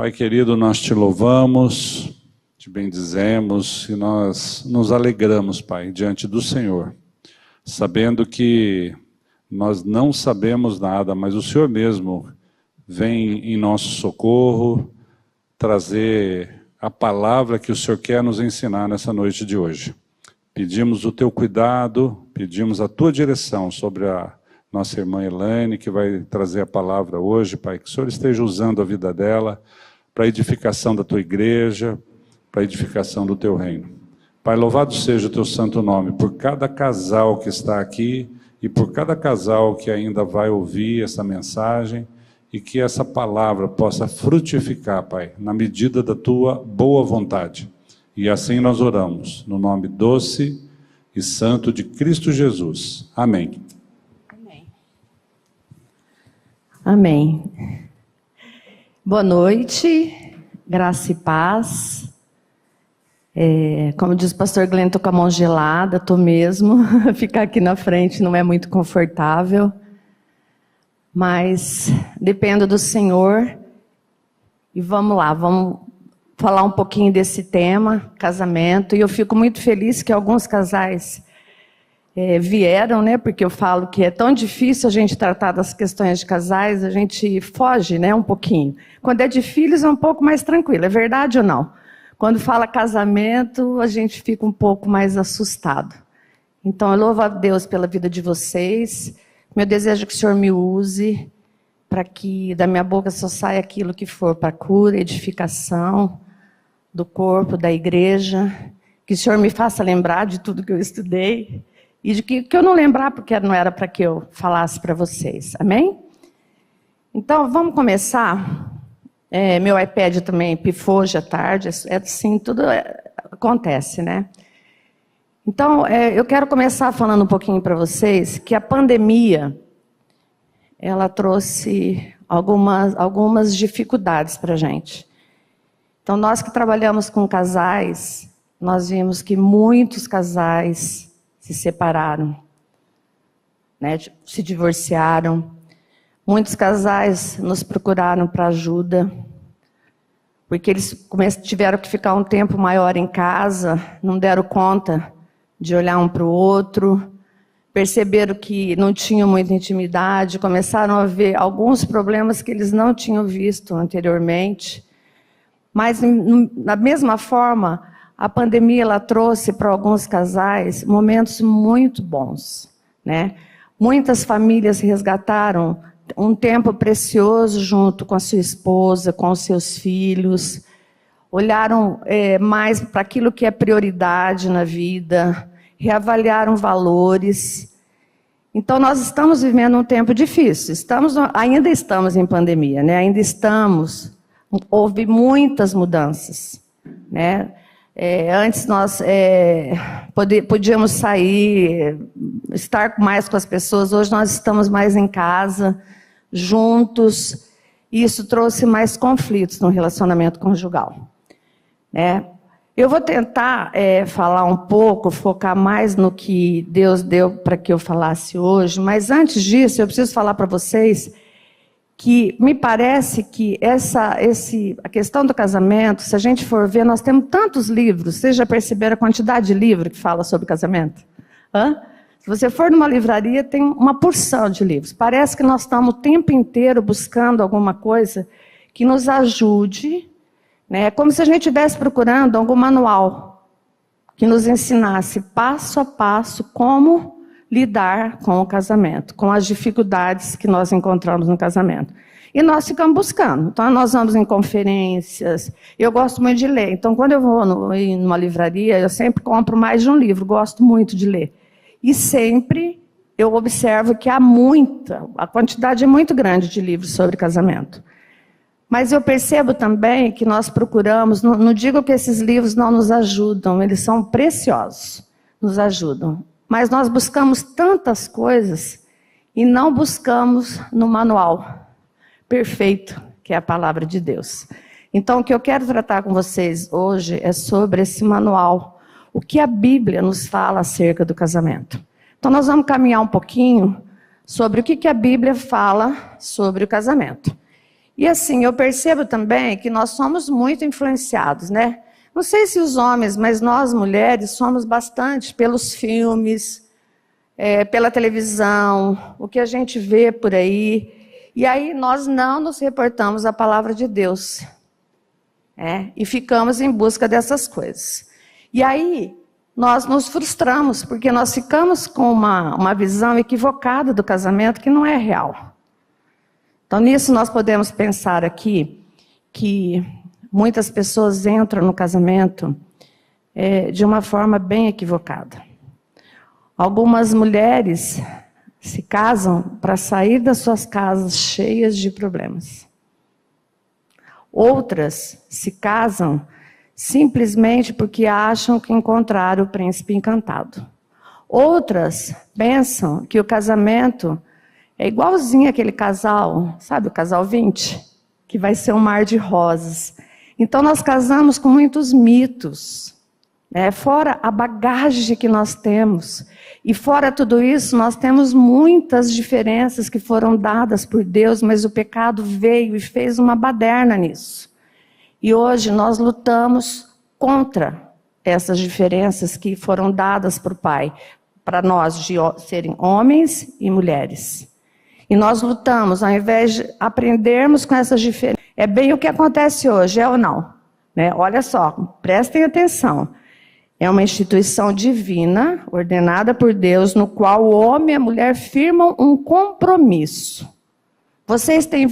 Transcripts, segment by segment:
Pai querido, nós te louvamos, te bendizemos e nós nos alegramos, Pai, diante do Senhor, sabendo que nós não sabemos nada, mas o Senhor mesmo vem em nosso socorro, trazer a palavra que o Senhor quer nos ensinar nessa noite de hoje. Pedimos o teu cuidado, pedimos a tua direção sobre a nossa irmã Elaine, que vai trazer a palavra hoje, Pai, que o Senhor esteja usando a vida dela para a edificação da tua igreja, para a edificação do teu reino. Pai, louvado seja o teu santo nome por cada casal que está aqui e por cada casal que ainda vai ouvir essa mensagem e que essa palavra possa frutificar, Pai, na medida da tua boa vontade. E assim nós oramos, no nome doce e santo de Cristo Jesus. Amém. Amém. Boa noite, graça e paz. Como diz o pastor Glenn, estou com a mão gelada, estou mesmo. Ficar aqui na frente não é muito confortável. Mas dependo do Senhor. E vamos lá, vamos falar um pouquinho desse tema, casamento. E eu fico muito feliz que alguns casais vieram, né? Porque eu falo que é tão difícil a gente tratar das questões de casais, a gente foge, né, um pouquinho. Quando é de filhos é um pouco mais tranquilo, é verdade ou não? Quando fala casamento, a gente fica um pouco mais assustado. Então eu louvo a Deus pela vida de vocês. Meu desejo é que o Senhor me use para que da minha boca só saia aquilo que for para cura, edificação do corpo, da igreja. Que o Senhor me faça lembrar de tudo que eu estudei. E de que eu não lembrar, porque não era para que eu falasse para vocês. Amém? Então, vamos começar. Meu iPad também pifou hoje à tarde. Assim, tudo acontece, né? Então, eu quero começar falando um pouquinho para vocês que a pandemia, ela trouxe algumas dificuldades para a gente. Então, nós que trabalhamos com casais, nós vimos que muitos casais se separaram, né? Se divorciaram. Muitos casais nos procuraram para ajuda, porque eles tiveram que ficar um tempo maior em casa, não deram conta de olhar um para o outro, perceberam que não tinham muita intimidade, começaram a ver alguns problemas que eles não tinham visto anteriormente. Mas, da mesma forma, a pandemia ela trouxe para alguns casais momentos muito bons, né? Muitas famílias resgataram um tempo precioso junto com a sua esposa, com os seus filhos, olharam mais para aquilo que é prioridade na vida, reavaliaram valores. Então nós estamos vivendo um tempo difícil, ainda estamos em pandemia, né? Houve muitas mudanças, né? Antes nós podíamos sair, estar mais com as pessoas. Hoje nós estamos mais em casa, juntos. E isso trouxe mais conflitos no relacionamento conjugal, né? Eu vou tentar falar um pouco, focar mais no que Deus deu para que eu falasse hoje. Mas antes disso, eu preciso falar para vocês que me parece que a questão do casamento, se a gente for ver, nós temos tantos livros. Vocês já perceberam a quantidade de livro que fala sobre casamento? Se você for numa livraria, tem uma porção de livros. Parece que nós estamos o tempo inteiro buscando alguma coisa que nos ajude, né? Como se a gente estivesse procurando algum manual que nos ensinasse passo a passo como lidar com o casamento, com as dificuldades que nós encontramos no casamento. E nós ficamos buscando. Então, nós vamos em conferências. Eu gosto muito de ler. Então, quando eu vou numa livraria, eu sempre compro mais de um livro. Gosto muito de ler. E sempre eu observo que a quantidade é muito grande de livros sobre casamento. Mas eu percebo também que nós procuramos, não digo que esses livros não nos ajudam, eles são preciosos, nos ajudam. Mas nós buscamos tantas coisas e não buscamos no manual perfeito, que é a palavra de Deus. Então, o que eu quero tratar com vocês hoje é sobre esse manual. O que a Bíblia nos fala acerca do casamento. Então, nós vamos caminhar um pouquinho sobre o que a Bíblia fala sobre o casamento. E assim, eu percebo também que nós somos muito influenciados, né? Não sei se os homens, mas nós mulheres somos bastante pelos filmes, pela televisão, o que a gente vê por aí. E aí nós não nos reportamos à palavra de Deus. E ficamos em busca dessas coisas. E aí nós nos frustramos, porque nós ficamos com uma visão equivocada do casamento que não é real. Então nisso nós podemos pensar aqui que muitas pessoas entram no casamento de uma forma bem equivocada. Algumas mulheres se casam para sair das suas casas cheias de problemas. Outras se casam simplesmente porque acham que encontraram o príncipe encantado. Outras pensam que o casamento é igualzinho aquele casal, sabe, o casal 20, que vai ser um mar de rosas. Então nós casamos com muitos mitos, fora a bagagem que nós temos. E fora tudo isso, nós temos muitas diferenças que foram dadas por Deus, mas o pecado veio e fez uma baderna nisso. E hoje nós lutamos contra essas diferenças que foram dadas por Pai, para nós de serem homens e mulheres. E nós lutamos, ao invés de aprendermos com essas diferenças. É bem o que acontece hoje, é ou não? Olha só, prestem atenção. É uma instituição divina, ordenada por Deus, no qual o homem e a mulher firmam um compromisso. Vocês têm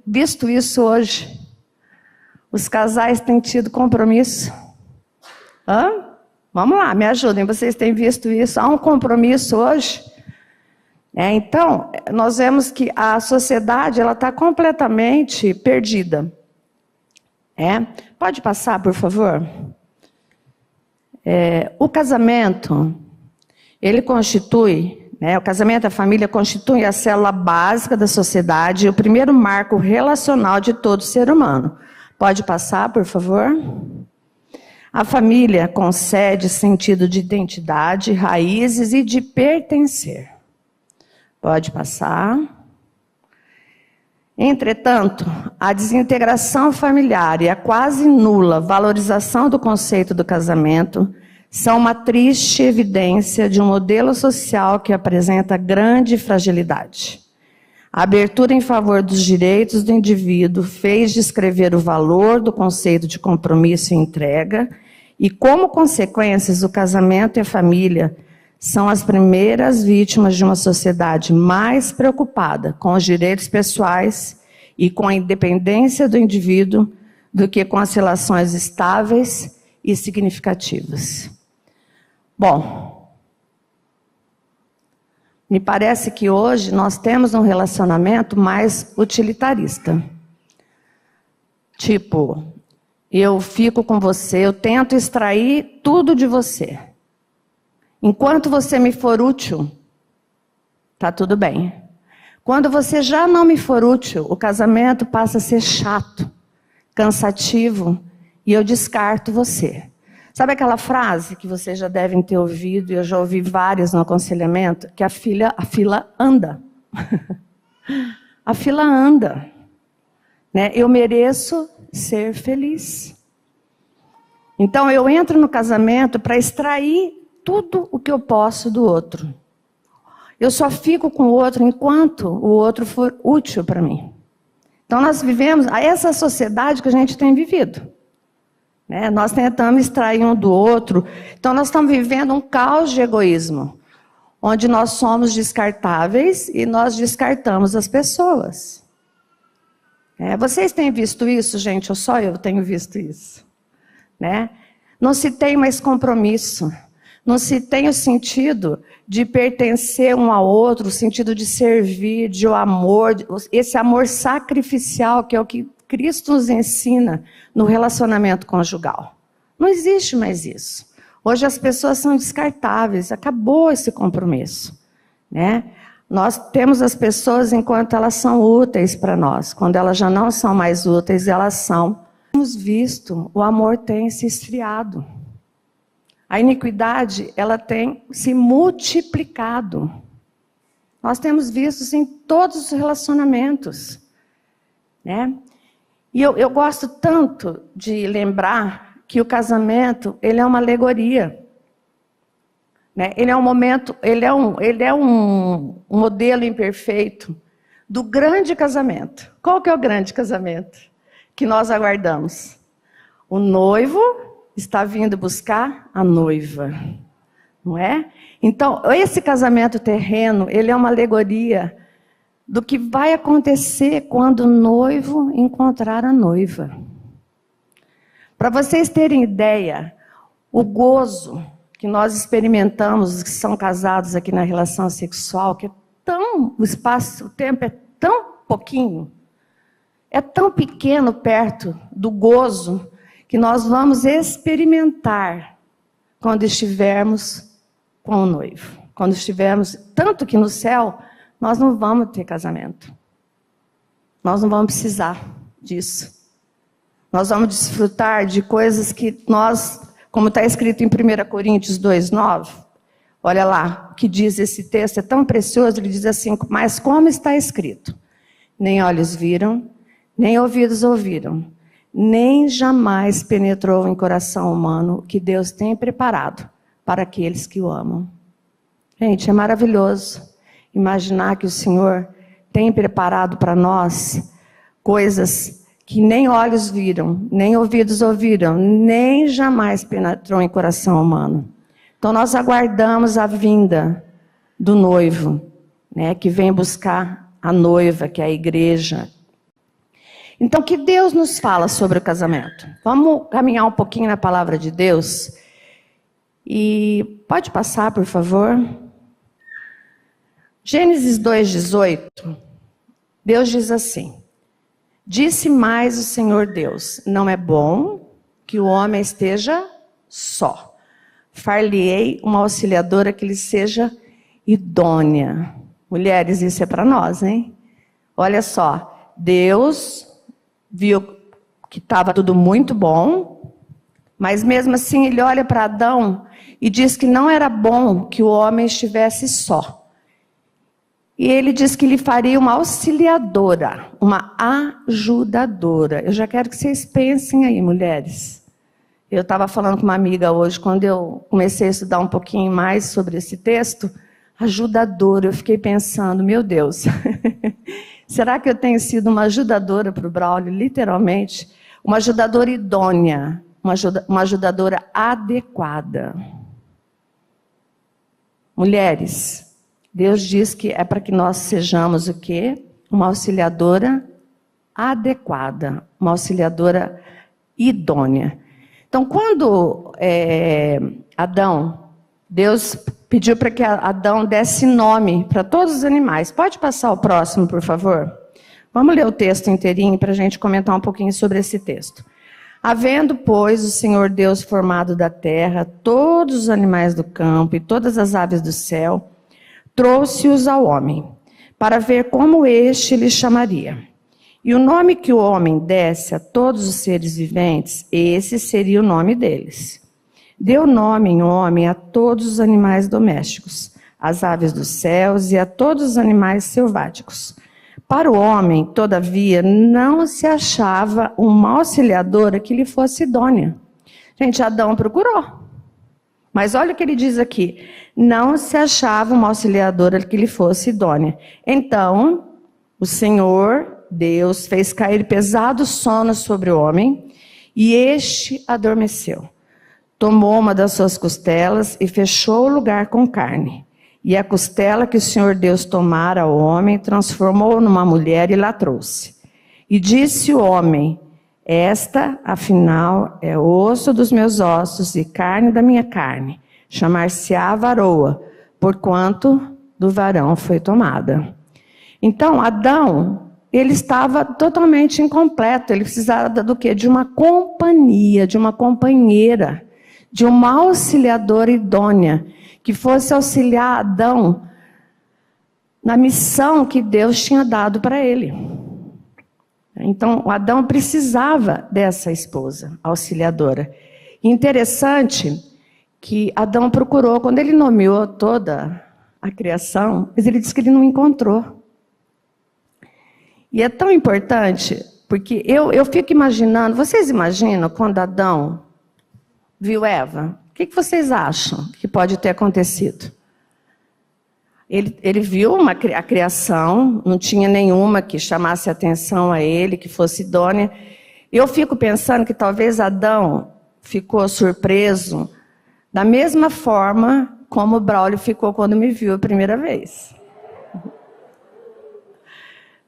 visto isso hoje? Os casais têm tido compromisso? Vamos lá, me ajudem. Vocês têm visto isso? Há um compromisso hoje? Então, nós vemos que a sociedade está completamente perdida. Pode passar, por favor? O casamento, ele constitui, o casamento e a família constituem a célula básica da sociedade e o primeiro marco relacional de todo ser humano. Pode passar, por favor? A família concede sentido de identidade, raízes e de pertencer. Pode passar. Entretanto, a desintegração familiar e a quase nula valorização do conceito do casamento são uma triste evidência de um modelo social que apresenta grande fragilidade. A abertura em favor dos direitos do indivíduo fez descrever o valor do conceito de compromisso e entrega, e como consequências, o casamento e a família são as primeiras vítimas de uma sociedade mais preocupada com os direitos pessoais e com a independência do indivíduo do que com as relações estáveis e significativas. Bom, me parece que hoje nós temos um relacionamento mais utilitarista. Tipo, eu fico com você, eu tento extrair tudo de você. Enquanto você me for útil, tá tudo bem. Quando você já não me for útil, o casamento passa a ser chato, cansativo, e eu descarto você. Sabe aquela frase que vocês já devem ter ouvido, e eu já ouvi várias no aconselhamento, que a fila anda. A fila anda. Eu mereço ser feliz. Então eu entro no casamento para extrair tudo o que eu posso do outro. Eu só fico com o outro enquanto o outro for útil para mim. Então nós vivemos essa sociedade que a gente tem vivido. Nós tentamos extrair um do outro. Então nós estamos vivendo um caos de egoísmo, onde nós somos descartáveis e nós descartamos as pessoas. Vocês têm visto isso, gente? Ou só eu tenho visto isso? Não se tem mais compromisso. Não se tem o sentido de pertencer um ao outro, o sentido de servir, de amor, esse amor sacrificial que é o que Cristo nos ensina no relacionamento conjugal. Não existe mais isso. Hoje as pessoas são descartáveis, acabou esse compromisso. Nós temos as pessoas enquanto elas são úteis para nós. Quando elas já não são mais úteis, elas são. Temos visto, o amor tem se esfriado. A iniquidade, ela tem se multiplicado. Nós temos visto isso em todos os relacionamentos. E eu gosto tanto de lembrar que o casamento, ele é uma alegoria. Né? Ele é um momento, ele é um modelo imperfeito do grande casamento. Qual que é o grande casamento que nós aguardamos? O noivo está vindo buscar a noiva, não é? Então, esse casamento terreno, ele é uma alegoria do que vai acontecer quando o noivo encontrar a noiva. Para vocês terem ideia, o gozo que nós experimentamos, os que são casados aqui na relação sexual, que é tão, o tempo é tão pouquinho, é tão pequeno perto do gozo que nós vamos experimentar quando estivermos com o noivo. Quando estivermos, tanto que no céu, nós não vamos ter casamento. Nós não vamos precisar disso. Nós vamos desfrutar de coisas que nós, como está escrito em 1 Coríntios 2,9, olha lá o que diz esse texto, é tão precioso, ele diz assim, mas como está escrito, nem olhos viram, nem ouvidos ouviram, nem jamais penetrou em coração humano o que Deus tem preparado para aqueles que o amam. Gente, é maravilhoso imaginar que o Senhor tem preparado para nós coisas que nem olhos viram, nem ouvidos ouviram, nem jamais penetrou em coração humano. Então nós aguardamos a vinda do noivo, né, que vem buscar a noiva, que é a igreja. Então, que Deus nos fala sobre o casamento? Vamos caminhar um pouquinho na palavra de Deus. E pode passar, por favor. Gênesis 2,18. Deus diz assim: disse mais o Senhor Deus, não é bom que o homem esteja só. Far-lhe-ei uma auxiliadora que lhe seja idônea. Mulheres, isso é para nós, hein? Olha só, Deus viu que estava tudo muito bom, mas mesmo assim ele olha para Adão e diz que não era bom que o homem estivesse só. E ele diz que lhe faria uma auxiliadora, uma ajudadora. Eu já quero que vocês pensem aí, mulheres. Eu estava falando com uma amiga hoje, quando eu comecei a estudar um pouquinho mais sobre esse texto, ajudadora, eu fiquei pensando, meu Deus, será que eu tenho sido uma ajudadora para o Braulio, literalmente? Uma ajudadora idônea, uma ajudadora adequada. Mulheres, Deus diz que é para que nós sejamos o quê? Uma auxiliadora adequada, uma auxiliadora idônea. Então, quando Deus pediu para que Adão desse nome para todos os animais. Pode passar o próximo, por favor? Vamos ler o texto inteirinho para a gente comentar um pouquinho sobre esse texto. Havendo, pois, o Senhor Deus formado da terra, todos os animais do campo e todas as aves do céu, trouxe-os ao homem, para ver como este lhe chamaria. E o nome que o homem desse a todos os seres viventes, esse seria o nome deles. Deu nome em homem a todos os animais domésticos, às aves dos céus e a todos os animais selváticos. Para o homem, todavia, não se achava uma auxiliadora que lhe fosse idônea. Gente, Adão procurou. Mas olha o que ele diz aqui. Não se achava uma auxiliadora que lhe fosse idônea. Então, o Senhor Deus fez cair pesado sono sobre o homem, e este adormeceu. Tomou uma das suas costelas e fechou o lugar com carne. E a costela que o Senhor Deus tomara ao homem, transformou numa mulher e lá trouxe. E disse o homem: esta, afinal, é osso dos meus ossos e carne da minha carne. Chamar-se-á varoa, porquanto do varão foi tomada. Então, Adão, ele estava totalmente incompleto. Ele precisava do quê? De uma companhia, de uma companheira, de uma auxiliadora idônea, que fosse auxiliar Adão na missão que Deus tinha dado para ele. Então, Adão precisava dessa esposa auxiliadora. Interessante que Adão procurou, quando ele nomeou toda a criação, mas ele disse que ele não encontrou. E é tão importante Porque eu fico imaginando, vocês imaginam quando Adão viu Eva? O que vocês acham que pode ter acontecido? Ele viu a criação, não tinha nenhuma que chamasse atenção a ele, que fosse idônea. Eu fico pensando que talvez Adão ficou surpreso da mesma forma como o Braulio ficou quando me viu a primeira vez.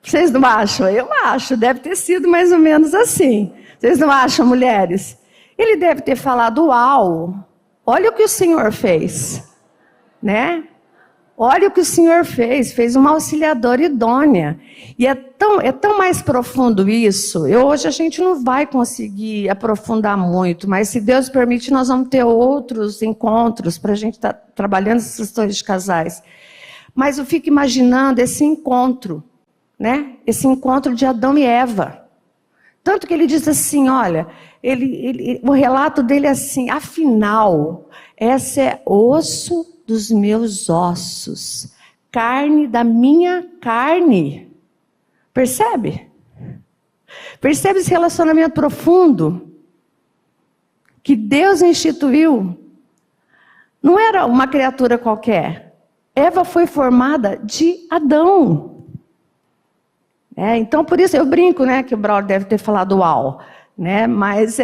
Vocês não acham? Eu acho, deve ter sido mais ou menos assim. Vocês não acham, mulheres? Ele deve ter falado, uau, olha o que o Senhor fez, né? Olha o que o Senhor fez uma auxiliadora idônea. E é tão mais profundo isso. Hoje a gente não vai conseguir aprofundar muito, mas se Deus permite, nós vamos ter outros encontros para a gente estar trabalhando essas questões de casais. Mas eu fico imaginando esse encontro, né? Esse encontro de Adão e Eva. Tanto que ele diz assim, olha, o relato dele é assim, afinal, essa é osso dos meus ossos, carne da minha carne. Percebe? Percebe esse relacionamento profundo que Deus instituiu? Não era uma criatura qualquer. Eva foi formada de Adão. Então, por isso eu brinco, né, que o Braulio deve ter falado uau, né, mas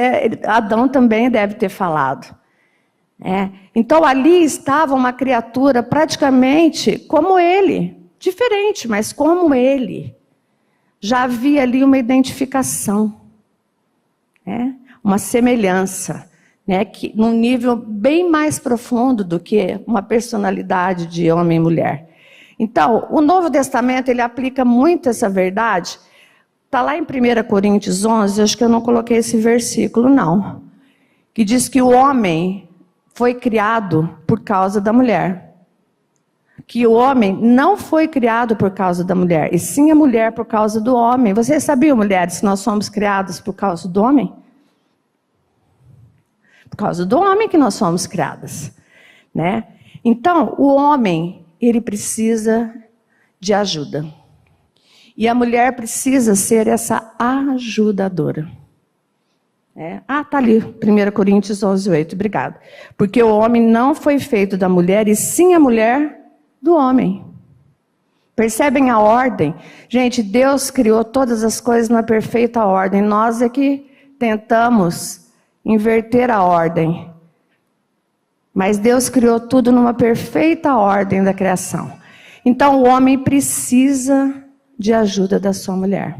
Adão também deve ter falado. Então, ali estava uma criatura praticamente como ele, diferente, mas como ele. Já havia ali uma identificação, uma semelhança, que, num nível bem mais profundo do que uma personalidade de homem e mulher. Então, o Novo Testamento, ele aplica muito essa verdade. Está lá em 1 Coríntios 11, acho que eu não coloquei esse versículo, não. Que diz que o homem foi criado por causa da mulher. Que o homem não foi criado por causa da mulher, e sim a mulher por causa do homem. Vocês sabiam, mulheres, que nós somos criadas por causa do homem? Por causa do homem que nós somos criadas, né? Então, o homem, ele precisa de ajuda. E a mulher precisa ser essa ajudadora. Tá ali, 1 Coríntios 11, 8, obrigado. Porque o homem não foi feito da mulher, e sim a mulher do homem. Percebem a ordem? Gente, Deus criou todas as coisas na perfeita ordem. Nós é que tentamos inverter a ordem. Mas Deus criou tudo numa perfeita ordem da criação. Então, o homem precisa de ajuda da sua mulher.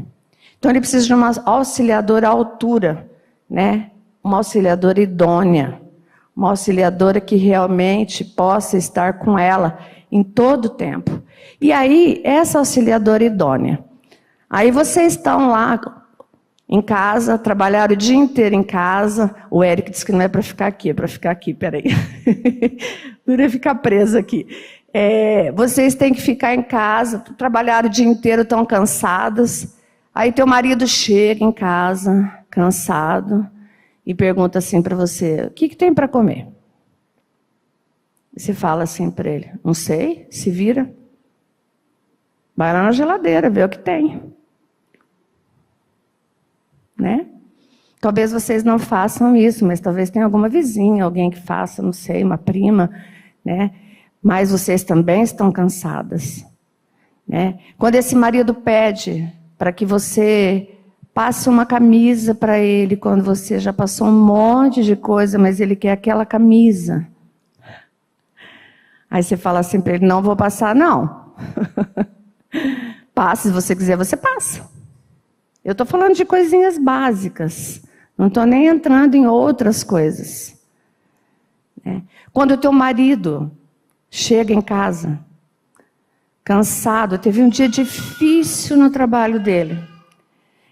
Então, ele precisa de uma auxiliadora à altura, né? Uma auxiliadora idônea. Uma auxiliadora que realmente possa estar com ela em todo o tempo. E aí, essa auxiliadora idônea. Aí vocês estão lá em casa, trabalharam o dia inteiro em casa. O Eric disse que não é para ficar aqui, é para ficar aqui, peraí. Não é ficar preso aqui. Vocês têm que ficar em casa, trabalharam o dia inteiro, estão cansadas. Aí teu marido chega em casa, cansado, e pergunta assim para você, o que tem para comer? E você fala assim para ele, não sei, se vira. Vai lá na geladeira, vê o que tem. Né? Talvez vocês não façam isso, mas talvez tenha alguma vizinha, alguém que faça, não sei, uma prima, né? Mas vocês também estão cansadas, né? Quando esse marido pede para que você passe uma camisa para ele, quando você já passou um monte de coisa, mas ele quer aquela camisa. Aí você fala assim para ele, não vou passar, não. Passa, se você quiser, você passa. Eu estou falando de coisinhas básicas. Não estou nem entrando em outras coisas. Quando o teu marido chega em casa, cansado, teve um dia difícil no trabalho dele.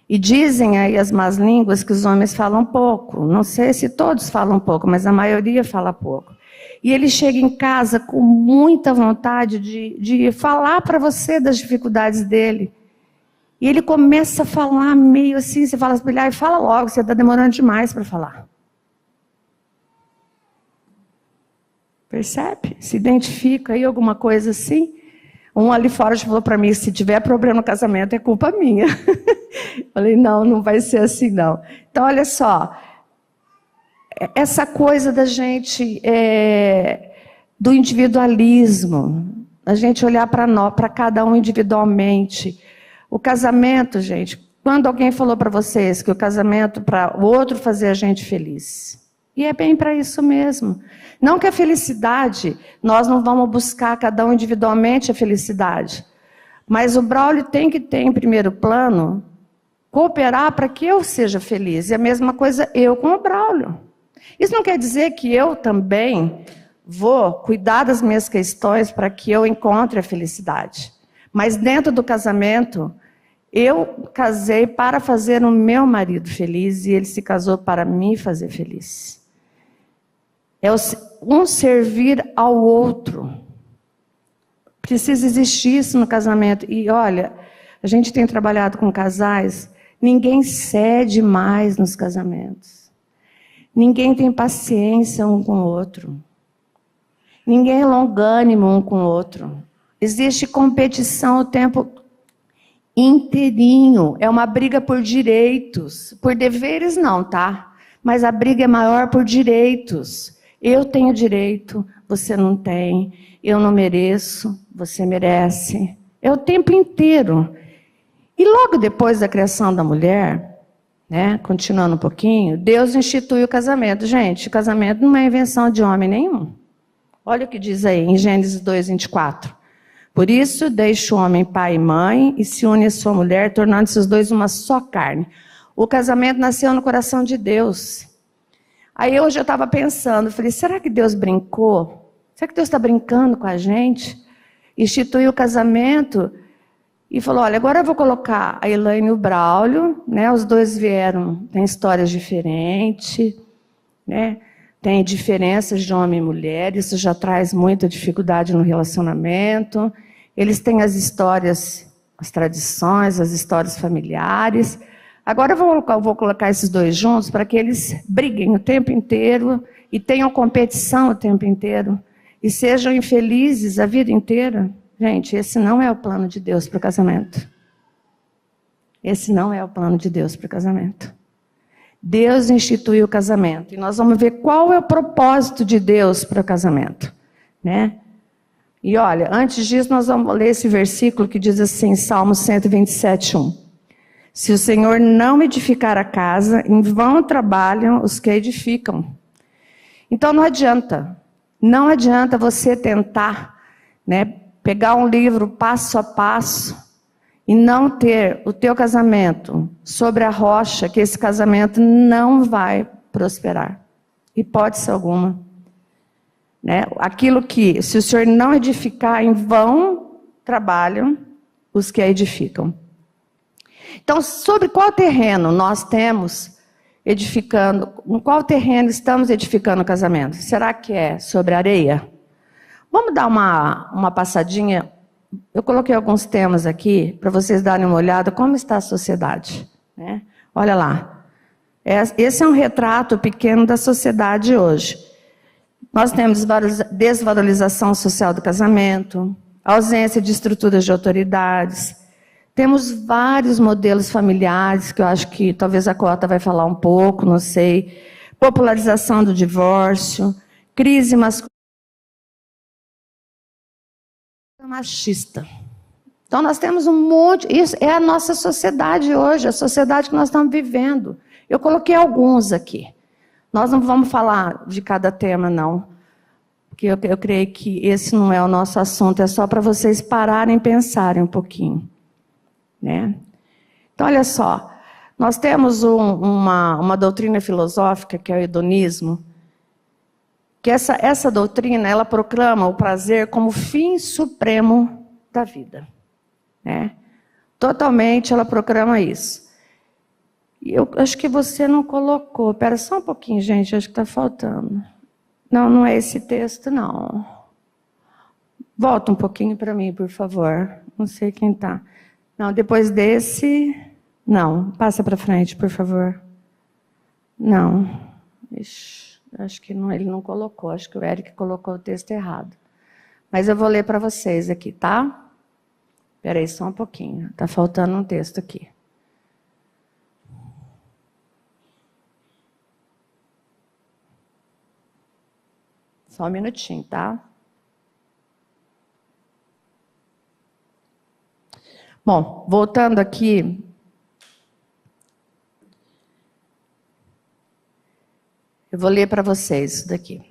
E dizem aí as más línguas que os homens falam pouco. Não sei se todos falam pouco, mas a maioria fala pouco. E ele chega em casa com muita vontade de falar para você das dificuldades dele. E ele começa a falar meio assim, você fala para ele, fala logo, você está demorando demais para falar. Percebe? Se identifica aí alguma coisa assim? Um ali fora já falou para mim, se tiver problema no casamento é culpa minha. Falei, não, não vai ser assim não. Então, olha só, essa coisa da gente, do individualismo, a gente olhar para cada um individualmente. O casamento, gente, quando alguém falou para vocês que o casamento para o outro fazer a gente feliz, e é bem para isso mesmo. Não que a felicidade, nós não vamos buscar cada um individualmente a felicidade, mas o Braulio tem que ter em primeiro plano cooperar para que eu seja feliz. E a mesma coisa eu com o Braulio. Isso não quer dizer que eu também vou cuidar das minhas questões para que eu encontre a felicidade. Mas dentro do casamento, eu casei para fazer o meu marido feliz e ele se casou para me fazer feliz. É um servir ao outro. Precisa existir isso no casamento. E olha, a gente tem trabalhado com casais, ninguém cede mais nos casamentos. Ninguém tem paciência um com o outro. Ninguém é longânimo um com o outro. Existe competição o tempo inteirinho. É uma briga por direitos. Por deveres não, tá? Mas a briga é maior por direitos. Eu tenho direito, você não tem. Eu não mereço, você merece. É o tempo inteiro. E logo depois da criação da mulher, né, continuando um pouquinho, Deus institui o casamento. Gente, o casamento não é invenção de homem nenhum. Olha o que diz aí em Gênesis 2:24. Por isso, deixa o homem pai e mãe e se une à sua mulher, tornando-se os dois uma só carne. O casamento nasceu no coração de Deus. Aí hoje eu estava pensando, falei, será que Deus brincou? Será que Deus está brincando com a gente? Instituiu o casamento e falou, olha, agora eu vou colocar a Elaine e o Braulio, né? Os dois vieram, têm histórias diferentes, né? Tem diferenças de homem e mulher, isso já traz muita dificuldade no relacionamento. Eles têm as histórias, as tradições, as histórias familiares. Agora eu vou colocar esses dois juntos para que eles briguem o tempo inteiro e tenham competição o tempo inteiro e sejam infelizes a vida inteira. Gente, esse não é o plano de Deus para o casamento. Esse não é o plano de Deus para o casamento. Deus instituiu o casamento. E nós vamos ver qual é o propósito de Deus para o casamento, né? E olha, antes disso nós vamos ler esse versículo que diz assim, Salmo 127:1. Se o Senhor não edificar a casa, em vão trabalham os que edificam. Então não adianta você tentar, né, pegar um livro passo a passo e não ter o teu casamento sobre a rocha, que esse casamento não vai prosperar. Hipótese alguma. Né? Aquilo que, se o Senhor não edificar, em vão trabalham os que a edificam. Então, sobre qual terreno nós temos edificando, em qual terreno estamos edificando o casamento? Será que é sobre areia? Vamos dar uma passadinha. Eu coloquei alguns temas aqui para vocês darem uma olhada como está a sociedade. Né? Olha lá. Esse é um retrato pequeno da sociedade hoje. Nós temos desvalorização social do casamento, ausência de estruturas de autoridades. Temos vários modelos familiares, que eu acho que talvez a Cota vai falar um pouco, não sei. Popularização do divórcio, crise masculina. Machista. Então nós temos um monte, isso é a nossa sociedade hoje, a sociedade que nós estamos vivendo. Eu coloquei alguns aqui. Nós não vamos falar de cada tema, não. Porque eu creio que esse não é o nosso assunto, é só para vocês pararem e pensarem um pouquinho. Né? Então, olha só, nós temos uma doutrina filosófica, que é o hedonismo, que essa doutrina, ela proclama o prazer como fim supremo da vida. Né? Totalmente ela proclama isso. E eu acho que você não colocou, espera só um pouquinho, gente, acho que está faltando. Não, não é esse texto, não. Volta um pouquinho para mim, por favor. Não sei quem está. Não, depois desse... Não, passa para frente, por favor. Não. Ixi, acho que não, ele não colocou. Acho que o Eric colocou o texto errado. Mas eu vou ler para vocês aqui, tá? Espera aí só um pouquinho. Está faltando um texto aqui. Só um minutinho, tá? Bom, voltando aqui. Eu vou ler para vocês isso daqui.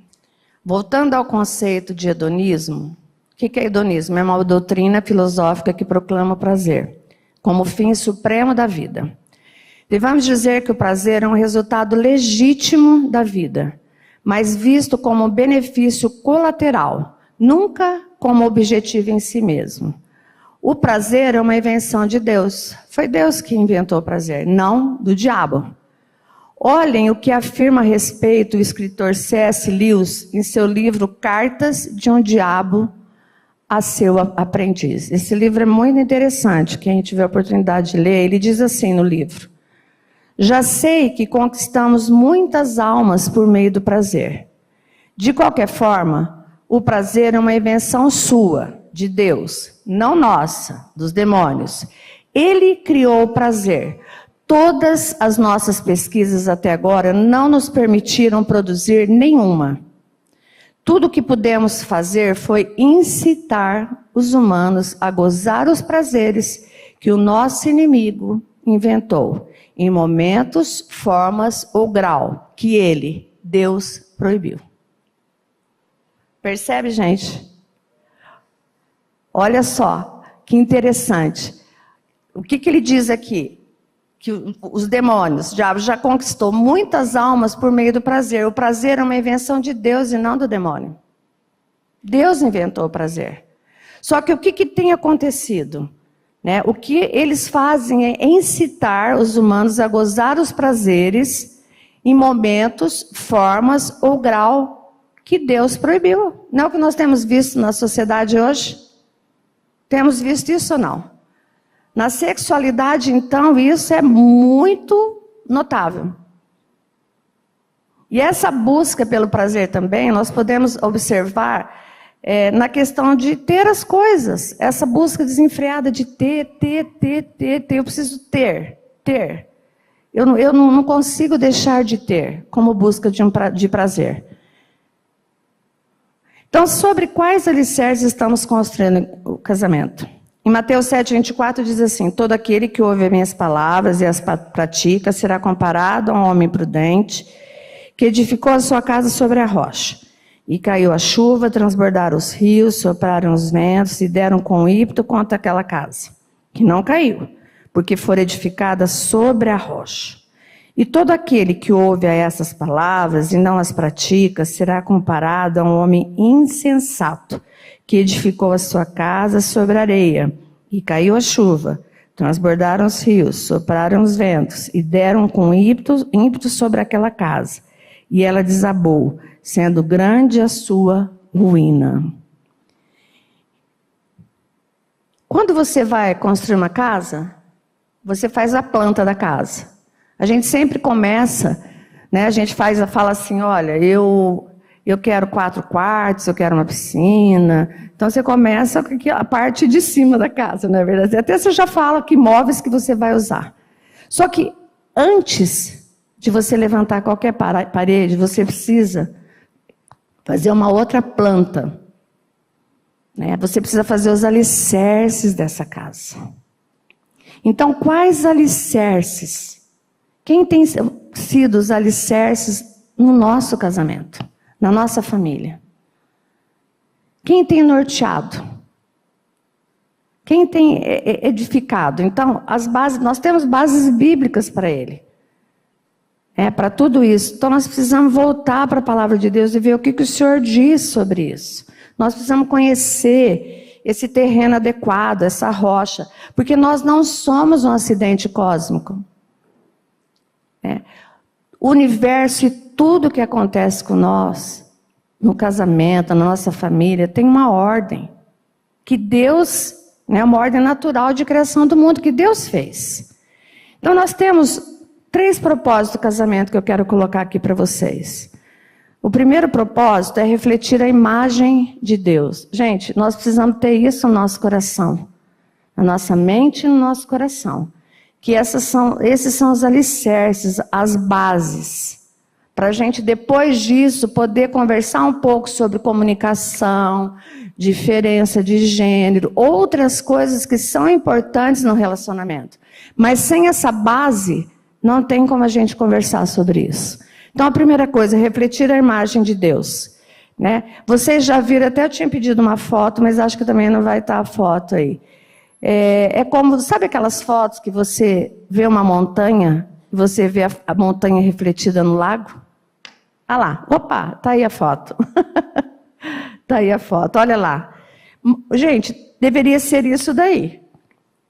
Voltando ao conceito de hedonismo, o que é hedonismo? É uma doutrina filosófica que proclama o prazer como fim supremo da vida. Devemos dizer que o prazer é um resultado legítimo da vida, mas visto como um benefício colateral, nunca como objetivo em si mesmo. O prazer é uma invenção de Deus. Foi Deus que inventou o prazer, não do diabo. Olhem o que afirma a respeito o escritor C.S. Lewis em seu livro Cartas de um Diabo a seu aprendiz. Esse livro é muito interessante, quem tiver a oportunidade de ler, ele diz assim no livro: já sei que conquistamos muitas almas por meio do prazer. De qualquer forma, o prazer é uma invenção sua, de Deus, não nossa, dos demônios. Ele criou o prazer. Todas as nossas pesquisas até agora não nos permitiram produzir nenhuma. Tudo o que pudemos fazer foi incitar os humanos a gozar os prazeres que o nosso inimigo inventou, em momentos, formas ou grau, que ele, Deus, proibiu. Percebe, gente? Olha só, que interessante. O que ele diz aqui? Que os demônios, o diabo já conquistou muitas almas por meio do prazer. O prazer é uma invenção de Deus e não do demônio. Deus inventou o prazer. Só que o que tem acontecido? O que eles fazem é incitar os humanos a gozar os prazeres em momentos, formas ou grau que Deus proibiu. Não é o que nós temos visto na sociedade hoje? Temos visto isso ou não? Na sexualidade, então, isso é muito notável. E essa busca pelo prazer também, nós podemos observar na questão de ter as coisas. Essa busca desenfreada de ter. Eu preciso ter. Eu não consigo deixar de ter, como busca de prazer. Então, sobre quais alicerces estamos construindo o casamento? Em Mateus 7,24 diz assim: todo aquele que ouve as minhas palavras e as pratica será comparado a um homem prudente que edificou a sua casa sobre a rocha. E caiu a chuva, transbordaram os rios, sopraram os ventos e deram com ímpeto contra aquela casa, que não caiu, porque foi edificada sobre a rocha. E todo aquele que ouve a essas palavras e não as pratica será comparado a um homem insensato, que edificou a sua casa sobre a areia, e caiu a chuva, transbordaram os rios, sopraram os ventos, e deram com ímpeto sobre aquela casa, e ela desabou, sendo grande a sua ruína. Quando você vai construir uma casa, você faz a planta da casa. A gente sempre começa, a gente fala assim, olha, eu quero 4 quartos, eu quero uma piscina. Então, você começa com a parte de cima da casa, não é verdade? Até você já fala que móveis que você vai usar. Só que, antes de você levantar qualquer parede, você precisa fazer uma outra planta. Você precisa fazer os alicerces dessa casa. Então, quais alicerces? Quem tem sido os alicerces no nosso casamento? Na nossa família? Quem tem norteado? Quem tem edificado? Então, as bases, nós temos bases bíblicas para ele. Para tudo isso. Então, nós precisamos voltar para a palavra de Deus e ver o que o Senhor diz sobre isso. Nós precisamos conhecer esse terreno adequado, essa rocha. Porque nós não somos um acidente cósmico. O universo e tudo que acontece com nós, no casamento, na nossa família, tem uma ordem. Que Deus, uma ordem natural de criação do mundo que Deus fez. Então nós temos 3 propósitos do casamento que eu quero colocar aqui para vocês. O primeiro propósito é refletir a imagem de Deus. Gente, nós precisamos ter isso no nosso coração. na nossa mente e no nosso coração. Que esses são os alicerces, as bases, para a gente, depois disso, poder conversar um pouco sobre comunicação, diferença de gênero, outras coisas que são importantes no relacionamento. Mas sem essa base, não tem como a gente conversar sobre isso. Então, a primeira coisa é refletir a imagem de Deus. Né? Vocês já viram, até eu tinha pedido uma foto, mas acho que também não vai estar a foto aí. É como, sabe aquelas fotos que você vê uma montanha, e você vê a montanha refletida no lago? Ah lá, opa, tá aí a foto. Tá aí a foto, olha lá. Gente, deveria ser isso daí,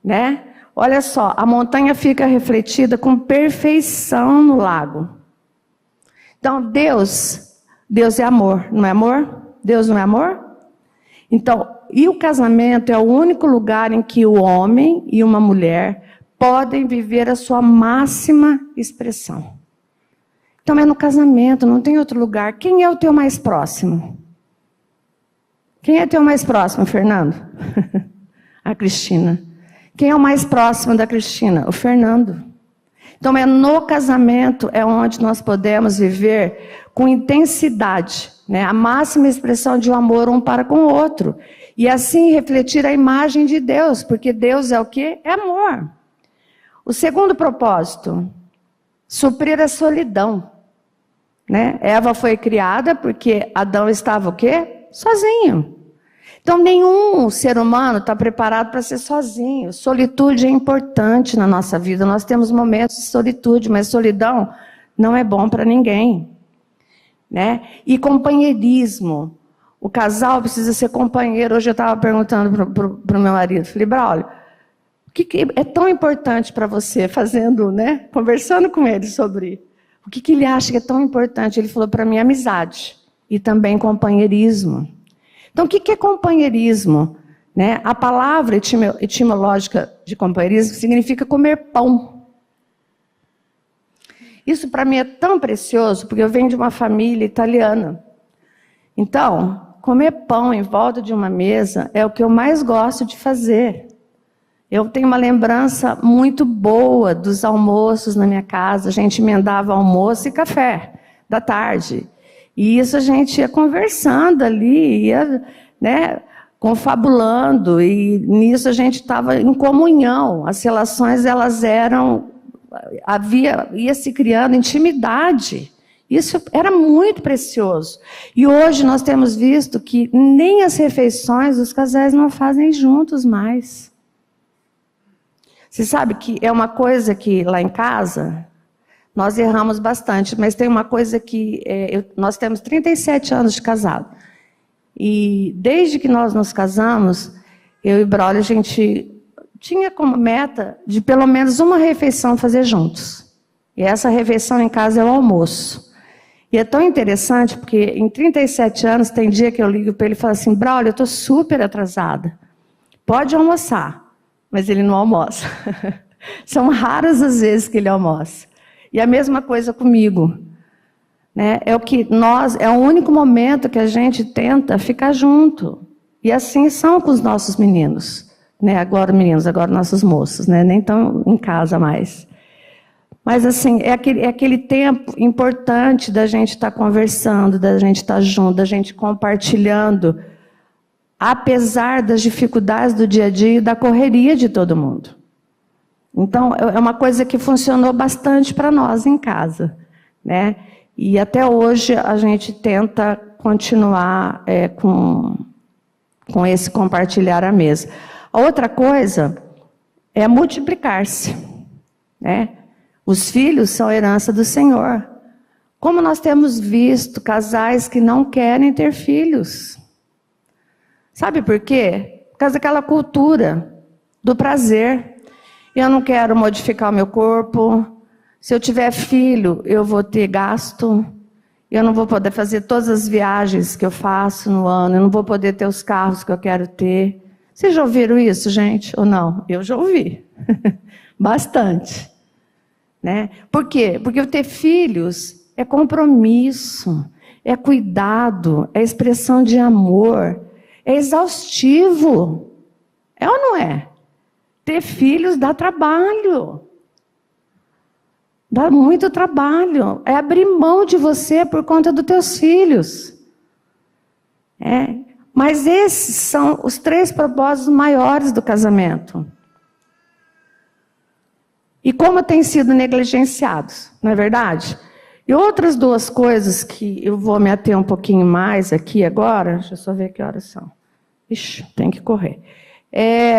né? Olha só, a montanha fica refletida com perfeição no lago. Então, Deus é amor, não é amor? Deus não é amor? Então, e o casamento é o único lugar em que o homem e uma mulher podem viver a sua máxima expressão. Então, é no casamento, não tem outro lugar. Quem é o teu mais próximo? Quem é teu mais próximo, Fernando? A Cristina. Quem é o mais próximo da Cristina? O Fernando. Então, é no casamento é onde nós podemos viver com intensidade, né? A máxima expressão de um amor um para com o outro. E assim refletir a imagem de Deus, porque Deus é o quê? É amor. O segundo propósito, suprir a solidão. Né? Eva foi criada porque Adão estava o quê? Sozinho. Então, nenhum ser humano está preparado para ser sozinho. Solitude é importante na nossa vida. Nós temos momentos de solitude, mas solidão não é bom para ninguém. Né? E companheirismo. O casal precisa ser companheiro. Hoje eu estava perguntando para o meu marido, falei, Braulio, o que é tão importante para você, né? Conversando com ele sobre o que ele acha que é tão importante. Ele falou para mim, amizade e também companheirismo. Então, o que é companheirismo? Né? A palavra etimológica de companheirismo significa comer pão. Isso para mim é tão precioso, porque eu venho de uma família italiana. Então, comer pão em volta de uma mesa é o que eu mais gosto de fazer. Eu tenho uma lembrança muito boa dos almoços na minha casa. A gente emendava almoço e café da tarde. E isso a gente ia conversando ali, ia, né, confabulando. E nisso a gente estava em comunhão. As relações, elas ia se criando intimidade. Isso era muito precioso. E hoje nós temos visto que nem as refeições os casais não fazem juntos mais. Você sabe que é uma coisa que lá em casa nós erramos bastante, mas tem uma coisa que nós temos 37 anos de casado. E desde que nós nos casamos, eu e o Braulio, a gente tinha como meta de pelo menos uma refeição fazer juntos. E essa refeição em casa é o almoço. E é tão interessante, porque em 37 anos, tem dia que eu ligo para ele e falo assim, Braulio, eu estou super atrasada. Pode almoçar, mas ele não almoça. São raras as vezes que ele almoça. E a mesma coisa comigo. Né? É o único momento que a gente tenta ficar junto. E assim são com os nossos meninos. Né? Agora nossos moços, né? Nem estão em casa mais. Mas assim, é aquele tempo importante da gente estar conversando, da gente estar junto, da gente compartilhando, apesar das dificuldades do dia a dia e da correria de todo mundo. Então, é uma coisa que funcionou bastante para nós em casa, né? E até hoje a gente tenta continuar com esse compartilhar a mesa. A outra coisa é multiplicar-se, né? Os filhos são herança do Senhor. Como nós temos visto casais que não querem ter filhos. Sabe por quê? Por causa daquela cultura do prazer. Eu não quero modificar o meu corpo. Se eu tiver filho, eu vou ter gasto. Eu não vou poder fazer todas as viagens que eu faço no ano. Eu não vou poder ter os carros que eu quero ter. Vocês já ouviram isso, gente? Ou não? Eu já ouvi. Bastante. Né? Por quê? Porque eu ter filhos é compromisso, é cuidado, é expressão de amor, é exaustivo. É ou não é? Ter filhos dá trabalho. Dá muito trabalho. É abrir mão de você por conta dos teus filhos. Mas esses são os 3 propósitos maiores do casamento. E como têm sido negligenciados, não é verdade? E outras 2 coisas que eu vou me ater um pouquinho mais aqui agora. Deixa eu só ver que horas são. Ixi, tem que correr.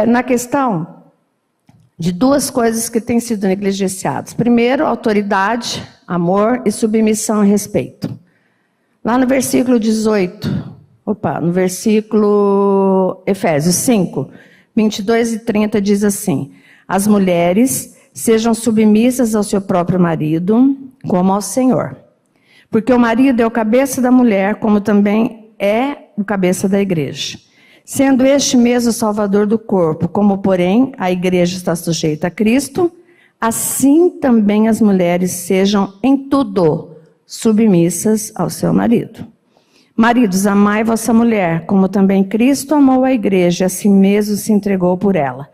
Na questão de 2 coisas que têm sido negligenciadas. Primeiro, autoridade, amor e submissão e respeito. Lá no versículo 18, no versículo Efésios 5, 22 e 30 diz assim: as mulheres sejam submissas ao seu próprio marido, como ao Senhor. Porque o marido é o cabeça da mulher, como também é o cabeça da igreja. Sendo este mesmo o salvador do corpo, como porém a igreja está sujeita a Cristo, assim também as mulheres sejam em tudo submissas ao seu marido. Maridos, amai vossa mulher, como também Cristo amou a igreja e a si mesmo se entregou por ela,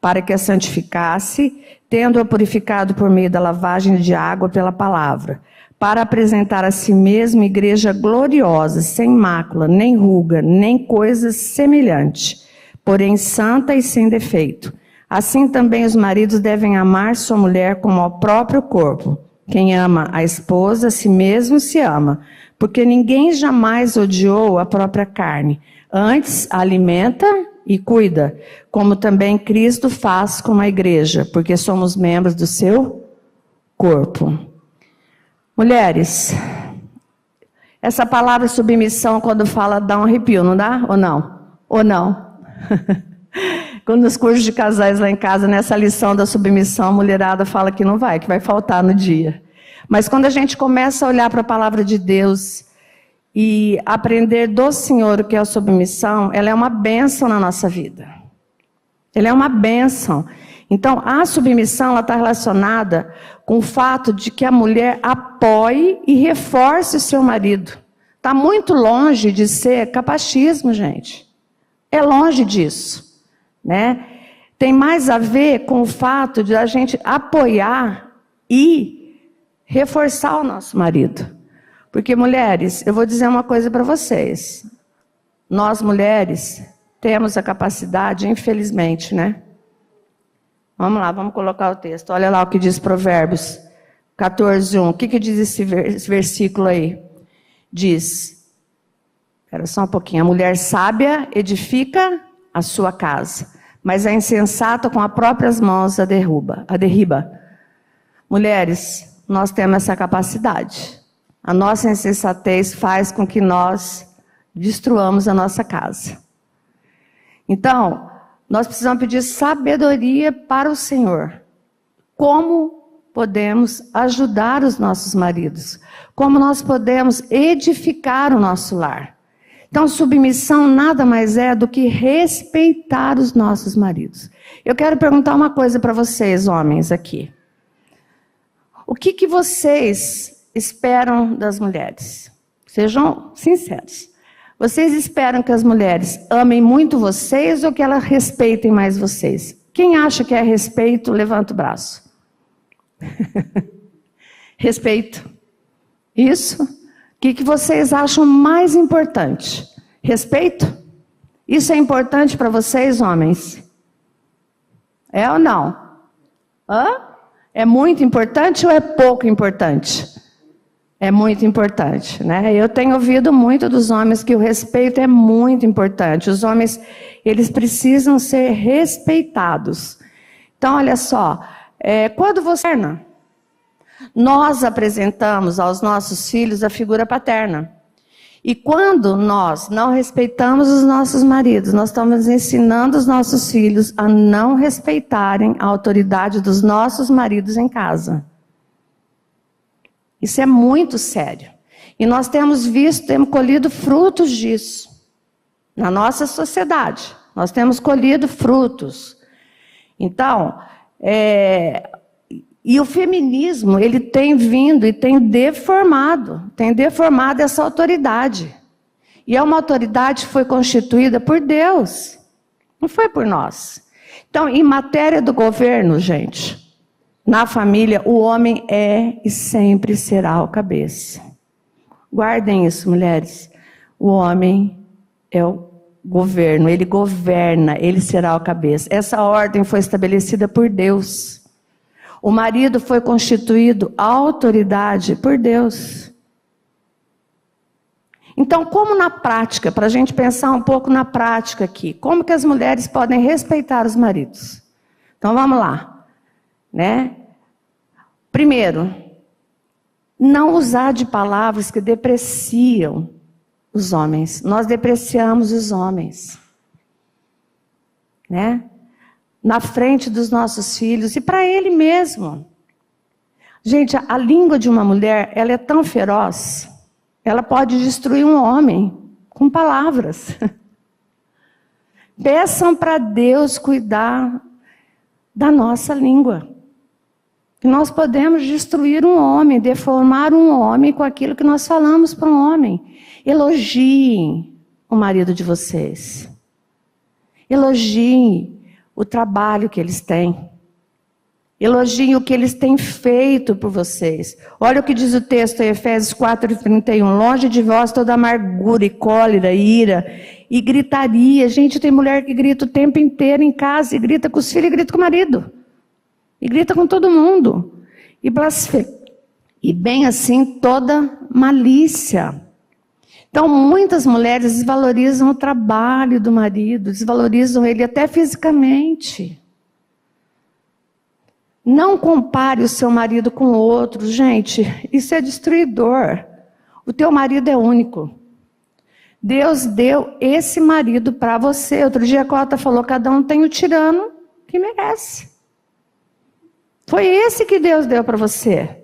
para que a santificasse, tendo-a purificado por meio da lavagem de água pela palavra, para apresentar a si mesmo igreja gloriosa, sem mácula, nem ruga, nem coisa semelhante, porém santa e sem defeito. Assim também os maridos devem amar sua mulher como ao próprio corpo. Quem ama a esposa, a si mesmo se ama, porque ninguém jamais odiou a própria carne, antes a alimenta e cuida, como também Cristo faz com a igreja, porque somos membros do seu corpo. Mulheres, essa palavra submissão, quando fala, dá um arrepio, não dá? Ou não? Ou não? Quando nos cursos de casais lá em casa, nessa lição da submissão, a mulherada fala que não vai, que vai faltar no dia. Mas quando a gente começa a olhar para a palavra de Deus e aprender do Senhor o que é a submissão, ela é uma bênção na nossa vida. Ela é uma bênção. Então, a submissão está relacionada com o fato de que a mulher apoie e reforce o seu marido. Está muito longe de ser capacitismo, gente. É longe disso, né? Tem mais a ver com o fato de a gente apoiar e reforçar o nosso marido. Porque, mulheres, eu vou dizer uma coisa para vocês. Nós, mulheres, temos a capacidade, infelizmente, né? Vamos lá, vamos colocar o texto. Olha lá o que diz Provérbios 14:1. O que diz esse versículo aí? Diz, espera só um pouquinho. A mulher sábia edifica a sua casa, mas a insensata com as próprias mãos a derriba. Mulheres, nós temos essa capacidade. A nossa insensatez faz com que nós destruamos a nossa casa. Então, nós precisamos pedir sabedoria para o Senhor. Como podemos ajudar os nossos maridos? Como nós podemos edificar o nosso lar? Então, submissão nada mais é do que respeitar os nossos maridos. Eu quero perguntar uma coisa para vocês, homens, aqui. O que vocês esperam das mulheres? Sejam sinceros. Vocês esperam que as mulheres amem muito vocês ou que elas respeitem mais vocês? Quem acha que é respeito, levanta o braço. Respeito. Isso? O que vocês acham mais importante? Respeito? Isso é importante para vocês, homens? É ou não? É muito importante ou é pouco importante? É muito importante, né? Eu tenho ouvido muito dos homens que o respeito é muito importante. Os homens, eles precisam ser respeitados. Então, olha só, quando você... Nós apresentamos aos nossos filhos a figura paterna. E quando nós não respeitamos os nossos maridos, nós estamos ensinando os nossos filhos a não respeitarem a autoridade dos nossos maridos em casa. Isso é muito sério. E nós temos colhido frutos disso. Na nossa sociedade, nós temos colhido frutos. Então, e o feminismo, ele tem vindo e tem deformado essa autoridade. E é uma autoridade que foi constituída por Deus, não foi por nós. Então, em matéria do governo, gente, na família, o homem é e sempre será o cabeça. Guardem isso, mulheres. O homem é o governo, ele governa, ele será o cabeça. Essa ordem foi estabelecida por Deus. O marido foi constituído autoridade por Deus. Então, como na prática, para a gente pensar um pouco na prática aqui, como que as mulheres podem respeitar os maridos? Então, vamos lá, né? Primeiro, não usar de palavras que depreciam os homens. Nós depreciamos os homens, né? Na frente dos nossos filhos e para ele mesmo. Gente, a língua de uma mulher, ela é tão feroz, ela pode destruir um homem com palavras. Peçam para Deus cuidar da nossa língua. Que nós podemos destruir um homem, deformar um homem com aquilo que nós falamos para um homem. Elogiem o marido de vocês. Elogiem o trabalho que eles têm. Elogiem o que eles têm feito por vocês. Olha o que diz o texto em Efésios 4:31. Longe de vós toda amargura e cólera, ira e gritaria. Gente, tem mulher que grita o tempo inteiro em casa, e grita com os filhos, e grita com o marido. E grita com todo mundo. E blasfema. E bem assim toda malícia. Então, muitas mulheres desvalorizam o trabalho do marido, desvalorizam ele até fisicamente. Não compare o seu marido com o outro, gente, isso é destruidor. O teu marido é único. Deus deu esse marido para você. Outro dia a Cota falou, cada um tem o tirano que merece. Foi esse que Deus deu para você.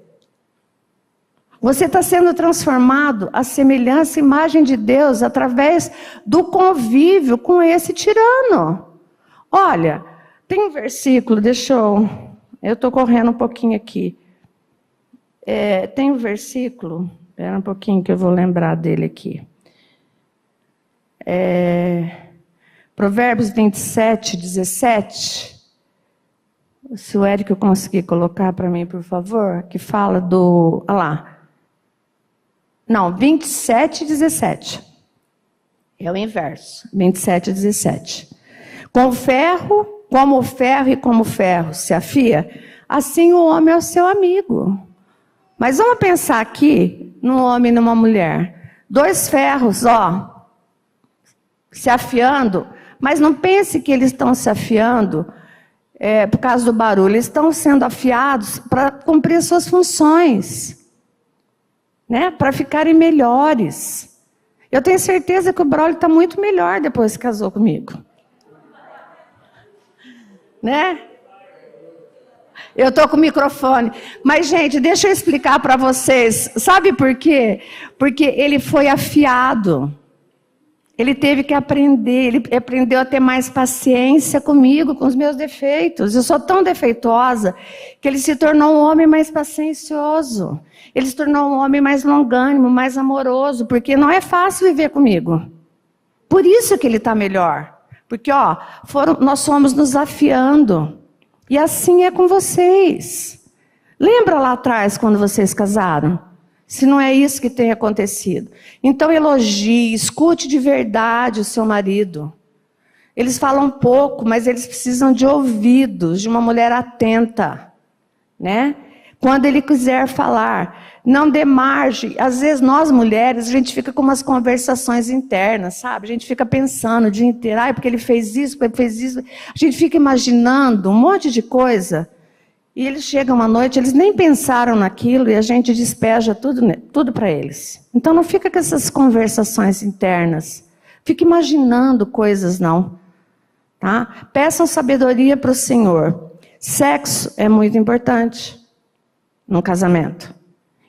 Você está sendo transformado à semelhança e imagem de Deus através do convívio com esse tirano. Olha, tem um versículo, eu estou correndo um pouquinho aqui. Tem um versículo, espera um pouquinho que eu vou lembrar dele aqui. Provérbios 27:17. Se o Érico conseguir colocar para mim, por favor, que fala do... Olha lá. Não, 27:17. É o inverso. 27:17. Como o ferro e como o ferro se afia, assim o homem é o seu amigo. Mas vamos pensar aqui num homem e numa mulher. 2 ferros, se afiando, mas não pense que eles estão se afiando por causa do barulho. Eles estão sendo afiados para cumprir suas funções, né? Para ficarem melhores. Eu tenho certeza que o Braulio está muito melhor depois que casou comigo. Né? Eu estou com o microfone. Mas, gente, deixa eu explicar para vocês. Sabe por quê? Porque ele foi afiado. Ele teve que aprender. Ele aprendeu a ter mais paciência comigo, com os meus defeitos. Eu sou tão defeituosa que ele se tornou um homem mais paciencioso. Ele se tornou um homem mais longânimo, mais amoroso. Porque não é fácil viver comigo. Por isso que ele está melhor. Porque, nós fomos nos afiando. E assim é com vocês. Lembra lá atrás, quando vocês casaram? Se não é isso que tem acontecido. Então, elogie, escute de verdade o seu marido. Eles falam pouco, mas eles precisam de ouvidos, de uma mulher atenta, né? Quando ele quiser falar, não dê margem. Às vezes nós mulheres, a gente fica com umas conversações internas, sabe? A gente fica pensando o dia inteiro, porque ele fez isso, porque ele fez isso. A gente fica imaginando um monte de coisa. E eles chegam uma noite, eles nem pensaram naquilo e a gente despeja tudo para eles. Então não fica com essas conversações internas. Fica imaginando coisas, não. Tá? Peçam sabedoria para o Senhor. Sexo é muito importante no casamento.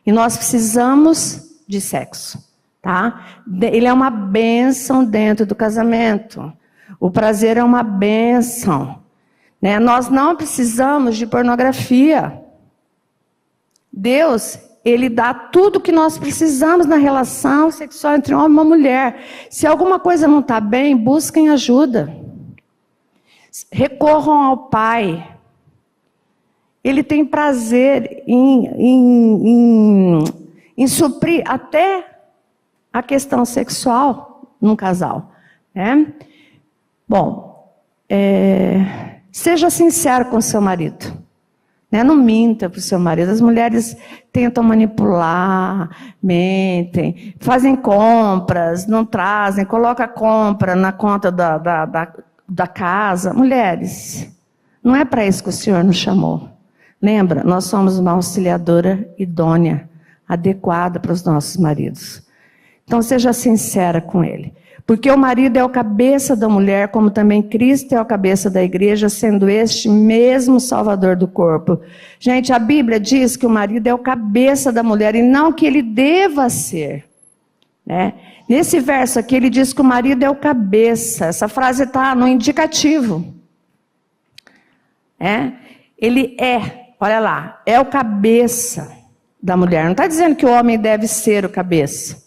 E nós precisamos de sexo, tá? Ele é uma bênção dentro do casamento. O prazer é uma bênção, né? Nós não precisamos de pornografia. Deus, Ele dá tudo que nós precisamos na relação sexual entre um homem e uma mulher. Se alguma coisa não está bem, busquem ajuda. Recorram ao Pai. Ele tem prazer em suprir até a questão sexual num casal, né? Bom, seja sincero com seu marido, né? Não minta para o seu marido. As mulheres tentam manipular, mentem, fazem compras, não trazem, coloca a compra na conta da casa. Mulheres, não é para isso que o Senhor nos chamou. Lembra, nós somos uma auxiliadora idônea, adequada para os nossos maridos. Então seja sincera com ele. Porque o marido é o cabeça da mulher, como também Cristo é o cabeça da igreja, sendo este mesmo Salvador do corpo. Gente, a Bíblia diz que o marido é o cabeça da mulher e não que ele deva ser, né? Nesse verso aqui ele diz que o marido é o cabeça. Essa frase está no indicativo. Ele olha lá, é o cabeça da mulher. Não está dizendo que o homem deve ser o cabeça.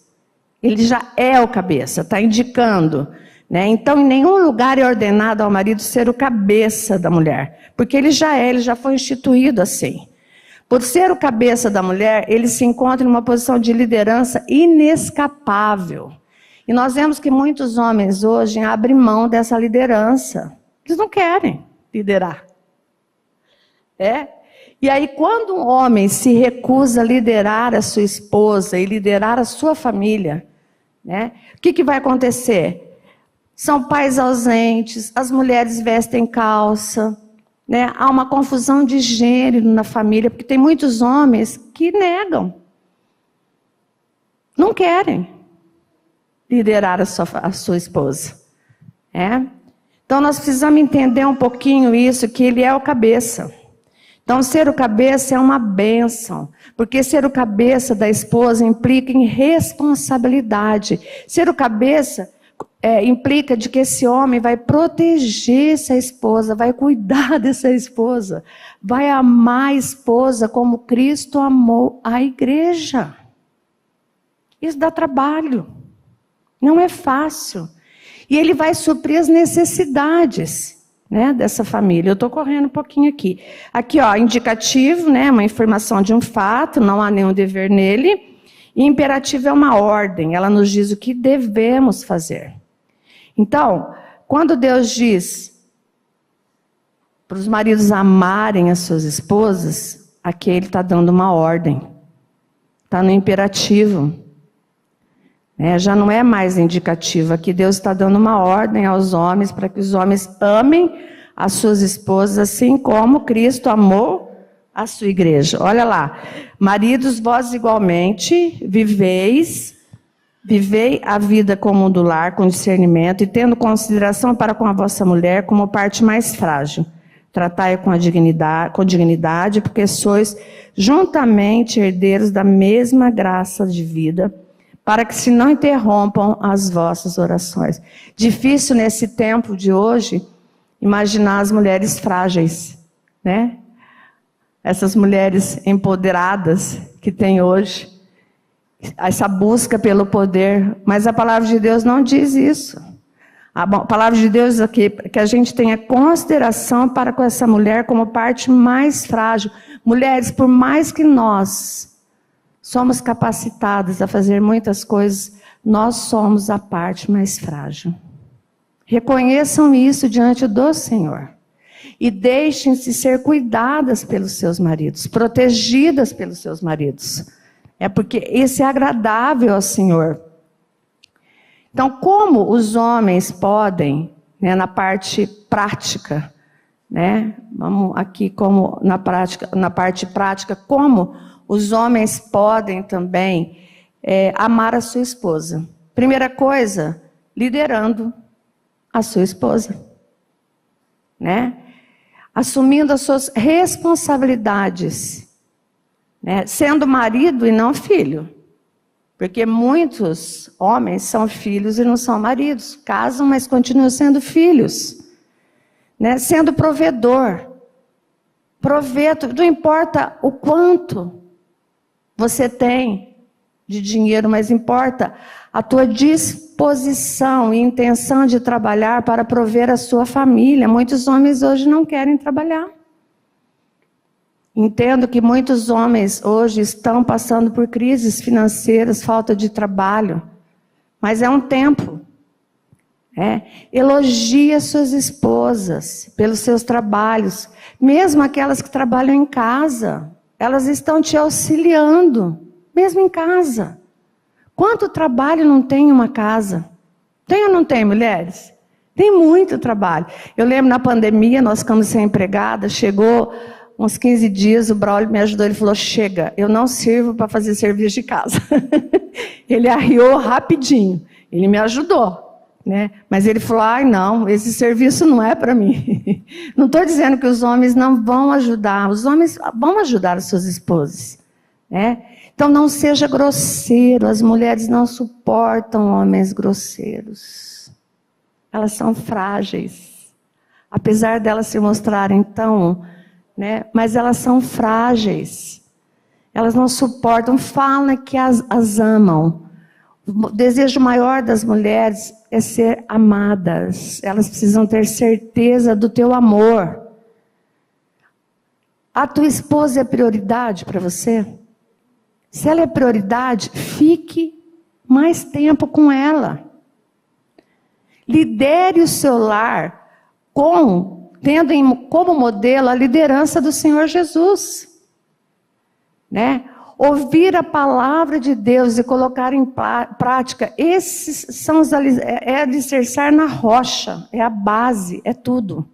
Ele já é o cabeça, está indicando, né? Então, em nenhum lugar é ordenado ao marido ser o cabeça da mulher, porque ele já foi instituído assim. Por ser o cabeça da mulher, ele se encontra em uma posição de liderança inescapável. E nós vemos que muitos homens hoje abrem mão dessa liderança. Eles não querem liderar. E aí, quando um homem se recusa a liderar a sua esposa e liderar a sua família, né, o que vai acontecer? São pais ausentes, as mulheres vestem calça, né, há uma confusão de gênero na família, porque tem muitos homens que negam, não querem liderar a sua esposa. Então, nós precisamos entender um pouquinho isso, que ele é o cabeça. Então, ser o cabeça é uma bênção, porque ser o cabeça da esposa implica em responsabilidade. Ser o cabeça implica de que esse homem vai proteger essa esposa, vai cuidar dessa esposa, vai amar a esposa como Cristo amou a igreja. Isso dá trabalho, não é fácil. E ele vai suprir as necessidades, né, dessa família. Eu estou correndo um pouquinho aqui. Aqui, indicativo, né, uma informação de um fato, não há nenhum dever nele. E imperativo é uma ordem, ela nos diz o que devemos fazer. Então, quando Deus diz para os maridos amarem as suas esposas, aqui ele está dando uma ordem. Está no imperativo. Já não é mais indicativo. Aqui Deus está dando uma ordem aos homens para que os homens amem as suas esposas assim como Cristo amou a sua igreja. Olha lá. Maridos, vós igualmente vivei a vida comum do lar com discernimento e tendo consideração para com a vossa mulher como parte mais frágil. Tratai-a com dignidade, porque sois juntamente herdeiros da mesma graça de vida, para que se não interrompam as vossas orações. Difícil nesse tempo de hoje imaginar as mulheres frágeis, né? Essas mulheres empoderadas que tem hoje, essa busca pelo poder, mas a palavra de Deus não diz isso. A palavra de Deus aqui que a gente tenha consideração para com essa mulher como parte mais frágil. Mulheres, por mais que nós somos capacitados a fazer muitas coisas, nós somos a parte mais frágil. Reconheçam isso diante do Senhor. E deixem-se ser cuidadas pelos seus maridos, protegidas pelos seus maridos. Porque isso é agradável ao Senhor. Então, como os homens podem, né, na parte prática, né, vamos aqui como na parte prática, como os homens podem também amar a sua esposa. Primeira coisa, liderando a sua esposa, né? Assumindo as suas responsabilidades, né? Sendo marido e não filho. Porque muitos homens são filhos e não são maridos. Casam, mas continuam sendo filhos. Né? Sendo provedor. Proveito, não importa o quanto você tem, de dinheiro, mas importa a tua disposição e intenção de trabalhar para prover a sua família. Muitos homens hoje não querem trabalhar. Entendo que muitos homens hoje estão passando por crises financeiras, falta de trabalho, mas é um tempo. Elogia suas esposas pelos seus trabalhos, mesmo aquelas que trabalham em casa, elas estão te auxiliando, mesmo em casa. Quanto trabalho não tem em uma casa? Tem ou não tem, mulheres? Tem muito trabalho. Eu lembro na pandemia, nós ficamos sem empregada, chegou uns 15 dias, o Braulio me ajudou, ele falou, chega, eu não sirvo para fazer serviço de casa. Ele arriou rapidinho, ele me ajudou. Né? Mas ele falou, ai não, esse serviço não é para mim. Não estou dizendo que os homens não vão ajudar, os homens vão ajudar as suas esposas. Né? Então não seja grosseiro, as mulheres não suportam homens grosseiros. Elas são frágeis. Apesar delas se mostrarem tão, né? Mas elas são frágeis. Elas não suportam, falam que as amam. O desejo maior das mulheres é ser amadas. Elas precisam ter certeza do teu amor. A tua esposa é prioridade para você? Se ela é prioridade, fique mais tempo com ela. Lidere o seu lar tendo como modelo a liderança do Senhor Jesus. Né? Ouvir a palavra de Deus e colocar em prática, esses são alicerçar na rocha, é a base, é tudo.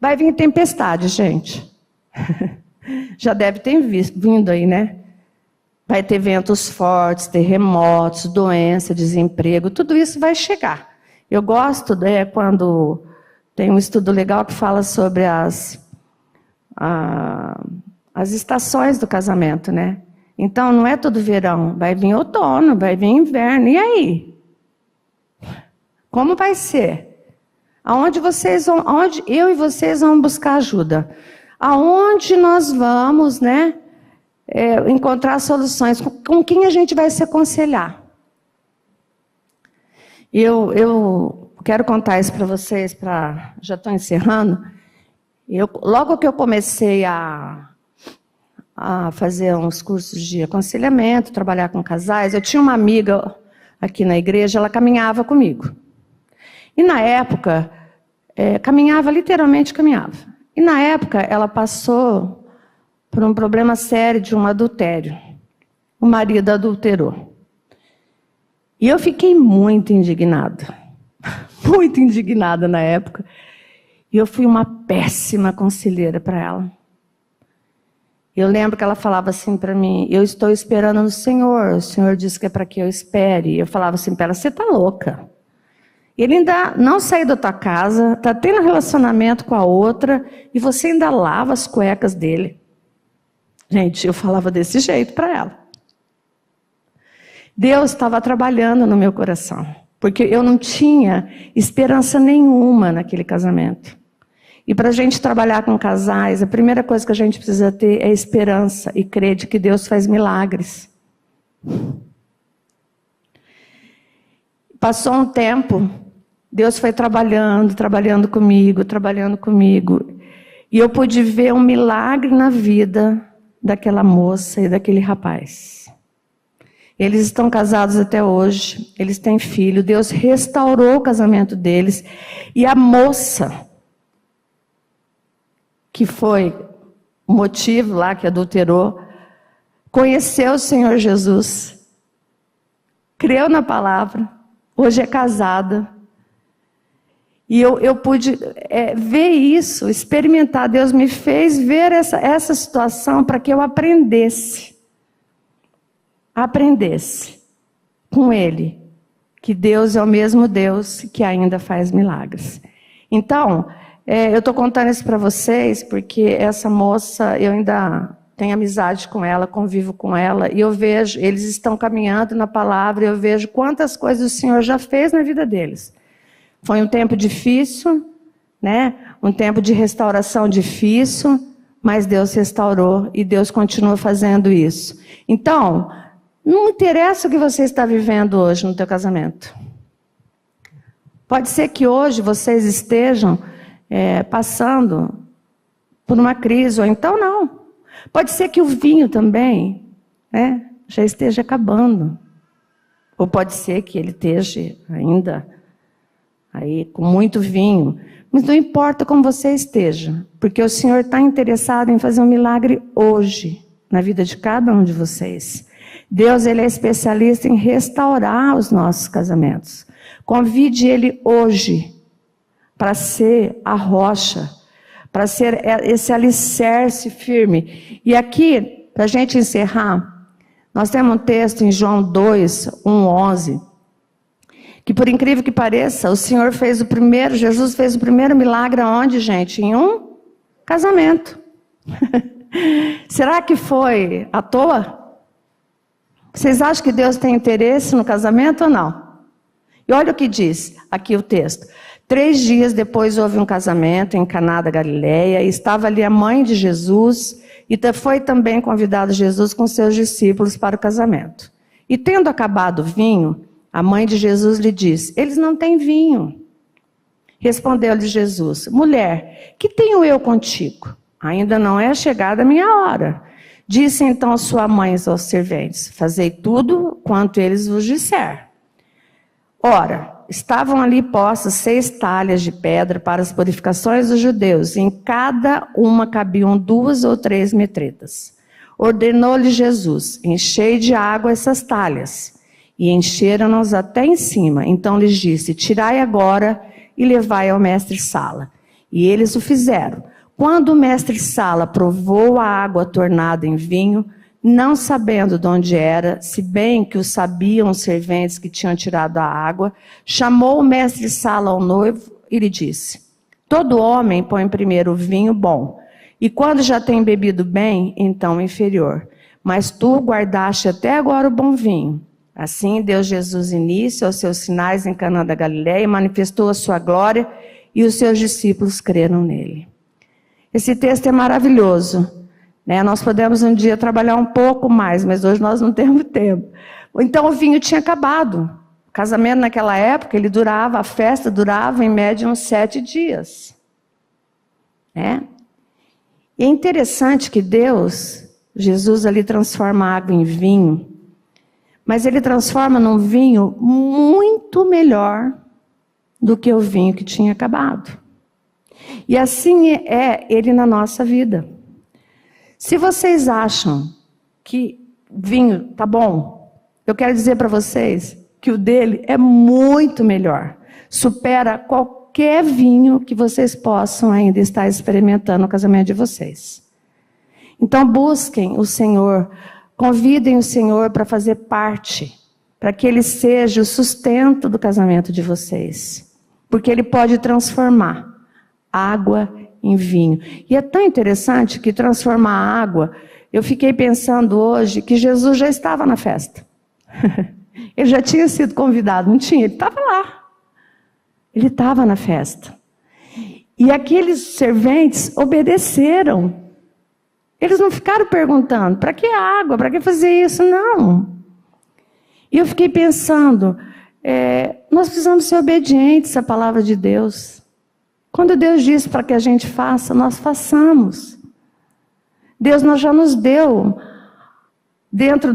Vai vir tempestade, gente. Já deve ter vindo aí, né? Vai ter ventos fortes, terremotos, doença, desemprego, tudo isso vai chegar. Eu gosto quando tem um estudo legal que fala sobre as estações do casamento, né? Então, não é todo verão, vai vir outono, vai vir inverno, e aí? Como vai ser? Aonde eu e vocês vão buscar ajuda? Aonde nós vamos, né, encontrar soluções? Com quem a gente vai se aconselhar? Eu quero contar isso para vocês, já estou encerrando. Logo que eu comecei a fazer uns cursos de aconselhamento, trabalhar com casais. Eu tinha uma amiga aqui na igreja, ela caminhava comigo. E na época, literalmente caminhava. E na época, ela passou por um problema sério de um adultério. O marido adulterou. E eu fiquei muito indignada. Muito indignada na época. E eu fui uma péssima conselheira para ela. Eu lembro que ela falava assim para mim, eu estou esperando no Senhor, o Senhor disse que é para que eu espere. Eu falava assim para ela, você está louca. Ele ainda não saiu da tua casa, está tendo relacionamento com a outra, e você ainda lava as cuecas dele. Gente, eu falava desse jeito para ela. Deus estava trabalhando no meu coração, porque eu não tinha esperança nenhuma naquele casamento. E para a gente trabalhar com casais, a primeira coisa que a gente precisa ter é esperança e crer de que Deus faz milagres. Passou um tempo, Deus foi trabalhando comigo. E eu pude ver um milagre na vida daquela moça e daquele rapaz. Eles estão casados até hoje, eles têm filho, Deus restaurou o casamento deles. E a moça, que foi o motivo lá que adulterou, conheceu o Senhor Jesus, creu na palavra, hoje é casada. E eu pude ver isso, experimentar. Deus me fez ver essa situação para que eu aprendesse com Ele, que Deus é o mesmo Deus que ainda faz milagres. Então, eu estou contando isso para vocês porque essa moça, eu ainda tenho amizade com ela, convivo com ela, e eu vejo, eles estão caminhando na palavra, e eu vejo quantas coisas o Senhor já fez na vida deles. Foi um tempo difícil, né? Um tempo de restauração difícil, mas Deus restaurou e Deus continua fazendo isso. Então, Não interessa o que você está vivendo hoje no teu casamento. Pode ser que hoje vocês estejam passando por uma crise, ou então não. Pode ser que o vinho também, né, já esteja acabando. Ou pode ser que ele esteja ainda aí com muito vinho. Mas não importa como você esteja, porque o Senhor está interessado em fazer um milagre hoje, na vida de cada um de vocês. Deus, Ele é especialista em restaurar os nossos casamentos. Convide Ele hoje para ser a rocha, para ser esse alicerce firme. E aqui, para a gente encerrar, nós temos um texto em João 2, 1, 11, que por incrível que pareça, Jesus fez o primeiro milagre aonde, gente? Em um casamento. Será que foi à toa? Vocês acham que Deus tem interesse no casamento ou não? E olha o que diz aqui o texto. 3 dias depois houve um casamento em Caná da Galileia, e estava ali a mãe de Jesus, e foi também convidado Jesus com seus discípulos para o casamento. E tendo acabado o vinho, a mãe de Jesus lhe disse: eles não têm vinho. Respondeu-lhe Jesus: mulher, que tenho eu contigo? Ainda não é chegada a minha hora. Disse então sua mãe aos serventes: fazei tudo quanto eles vos disser. Ora, estavam ali postas 6 talhas de pedra para as purificações dos judeus, e em cada uma cabiam 2 ou 3 metretas. Ordenou-lhe Jesus: enchei de água essas talhas. E encheram-nos até em cima. Então lhes disse: tirai agora e levai ao mestre-sala. E eles o fizeram. Quando o mestre-sala provou a água tornada em vinho, não sabendo de onde era, se bem que o sabiam os serventes que tinham tirado a água, chamou o mestre-sala ao noivo e lhe disse: todo homem põe primeiro o vinho bom, e quando já tem bebido bem, então o inferior. Mas tu guardaste até agora o bom vinho. Assim deu Jesus início aos seus sinais em Caná da Galileia, manifestou a sua glória, e os seus discípulos creram nele. Esse texto é maravilhoso, né? Nós podemos um dia trabalhar um pouco mais, mas hoje nós não temos tempo. Então o vinho tinha acabado. O casamento naquela época, a festa durava em média uns 7 dias. Né? E é interessante que Jesus ali transforma a água em vinho, mas ele transforma num vinho muito melhor do que o vinho que tinha acabado. E assim é ele na nossa vida. Se vocês acham que o vinho tá bom, eu quero dizer para vocês que o dele é muito melhor. Supera qualquer vinho que vocês possam ainda estar experimentando no casamento de vocês. Então busquem o Senhor. Convidem o Senhor para fazer parte, para que Ele seja o sustento do casamento de vocês. Porque Ele pode transformar água em vinho. E é tão interessante que transformar a água, eu fiquei pensando hoje que Jesus já estava na festa. Ele já tinha sido convidado, não tinha? Ele estava lá. Ele estava na festa. E aqueles serventes obedeceram. Eles não ficaram perguntando: para que água? Para que fazer isso? Não. E eu fiquei pensando, nós precisamos ser obedientes à palavra de Deus. Quando Deus diz para que a gente faça, nós façamos. Deus já nos deu, dentro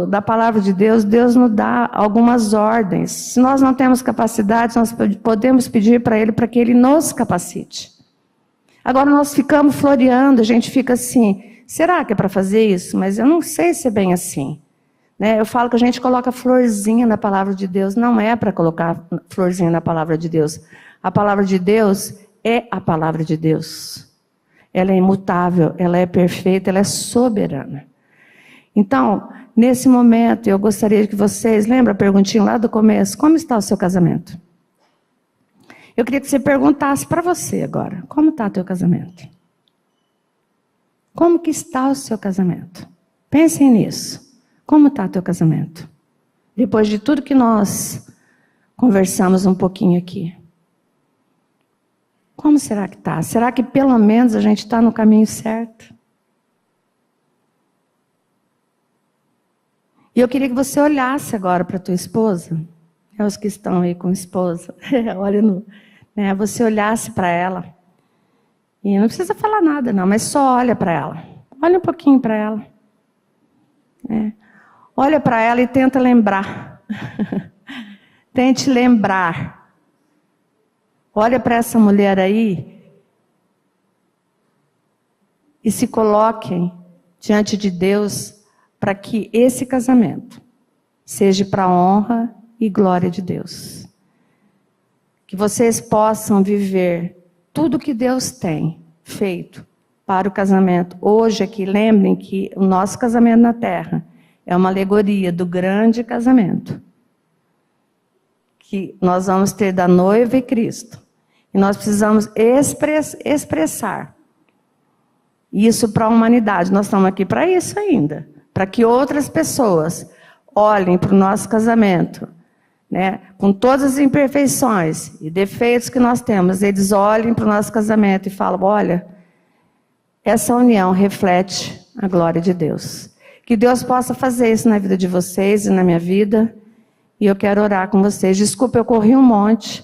da palavra de Deus, Deus nos dá algumas ordens. Se nós não temos capacidade, nós podemos pedir para Ele para que Ele nos capacite. Agora nós ficamos floreando, a gente fica assim: será que é para fazer isso? Mas eu não sei se é bem assim. Né? Eu falo que a gente coloca florzinha na palavra de Deus. Não é para colocar florzinha na palavra de Deus. A palavra de Deus é a palavra de Deus. Ela é imutável, ela é perfeita, ela é soberana. Então, nesse momento, eu gostaria que vocês, lembra a perguntinha lá do começo? Como está o seu casamento? Eu queria que você perguntasse para você agora: como está o teu casamento? Como que está o seu casamento? Pensem nisso. Como está o teu casamento? Depois de tudo que nós conversamos um pouquinho aqui. Como será que está? Será que pelo menos a gente está no caminho certo? E eu queria que você olhasse agora para a tua esposa, os que estão aí com esposa, olha você olhasse para ela, e não precisa falar nada não, mas só olha para ela, olha um pouquinho para ela, olha para ela e tenta lembrar, tente lembrar, olha para essa mulher aí, e se coloquem diante de Deus, para que esse casamento seja para a honra e glória de Deus. Que vocês possam viver tudo que Deus tem feito para o casamento. Hoje aqui, lembrem que o nosso casamento na terra é uma alegoria do grande casamento que nós vamos ter da noiva e Cristo. E nós precisamos expressar isso para a humanidade. Nós estamos aqui para isso ainda. Para que outras pessoas olhem para o nosso casamento, com todas as imperfeições e defeitos que nós temos, eles olhem para o nosso casamento e falam, olha, essa união reflete a glória de Deus. Que Deus possa fazer isso na vida de vocês e na minha vida, e eu quero orar com vocês. Desculpa, eu corri um monte,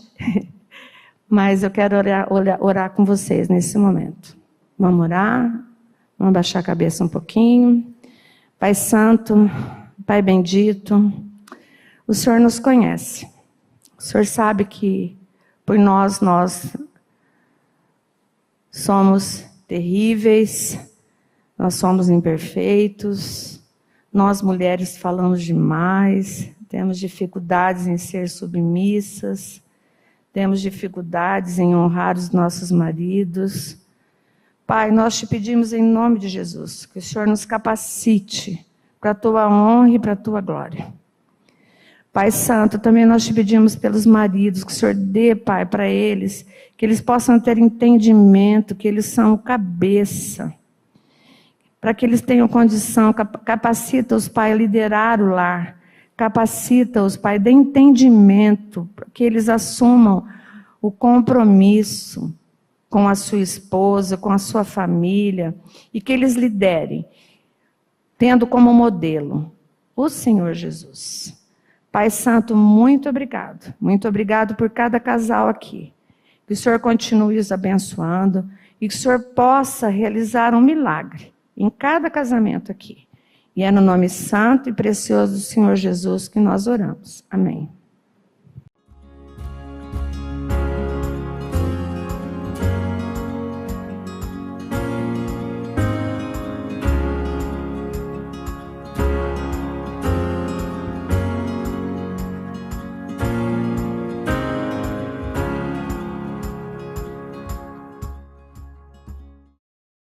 mas eu quero orar com vocês nesse momento. Vamos orar, vamos baixar a cabeça um pouquinho. Pai Santo, Pai bendito, o Senhor nos conhece. O Senhor sabe que por nós somos terríveis, nós somos imperfeitos, nós mulheres falamos demais, temos dificuldades em ser submissas, temos dificuldades em honrar os nossos maridos. Pai, nós te pedimos em nome de Jesus, que o Senhor nos capacite para a tua honra e para a tua glória. Pai Santo, também nós te pedimos pelos maridos, que o Senhor dê, Pai, para eles, que eles possam ter entendimento, que eles são cabeça, para que eles tenham condição, capacita-os, Pai, a liderar o lar, capacita-os, Pai, dê entendimento, para que eles assumam o compromisso com a sua esposa, com a sua família, e que eles liderem, tendo como modelo o Senhor Jesus. Pai Santo, muito obrigado por cada casal aqui, que o Senhor continue os abençoando, e que o Senhor possa realizar um milagre em cada casamento aqui, e é no nome santo e precioso do Senhor Jesus que nós oramos, amém.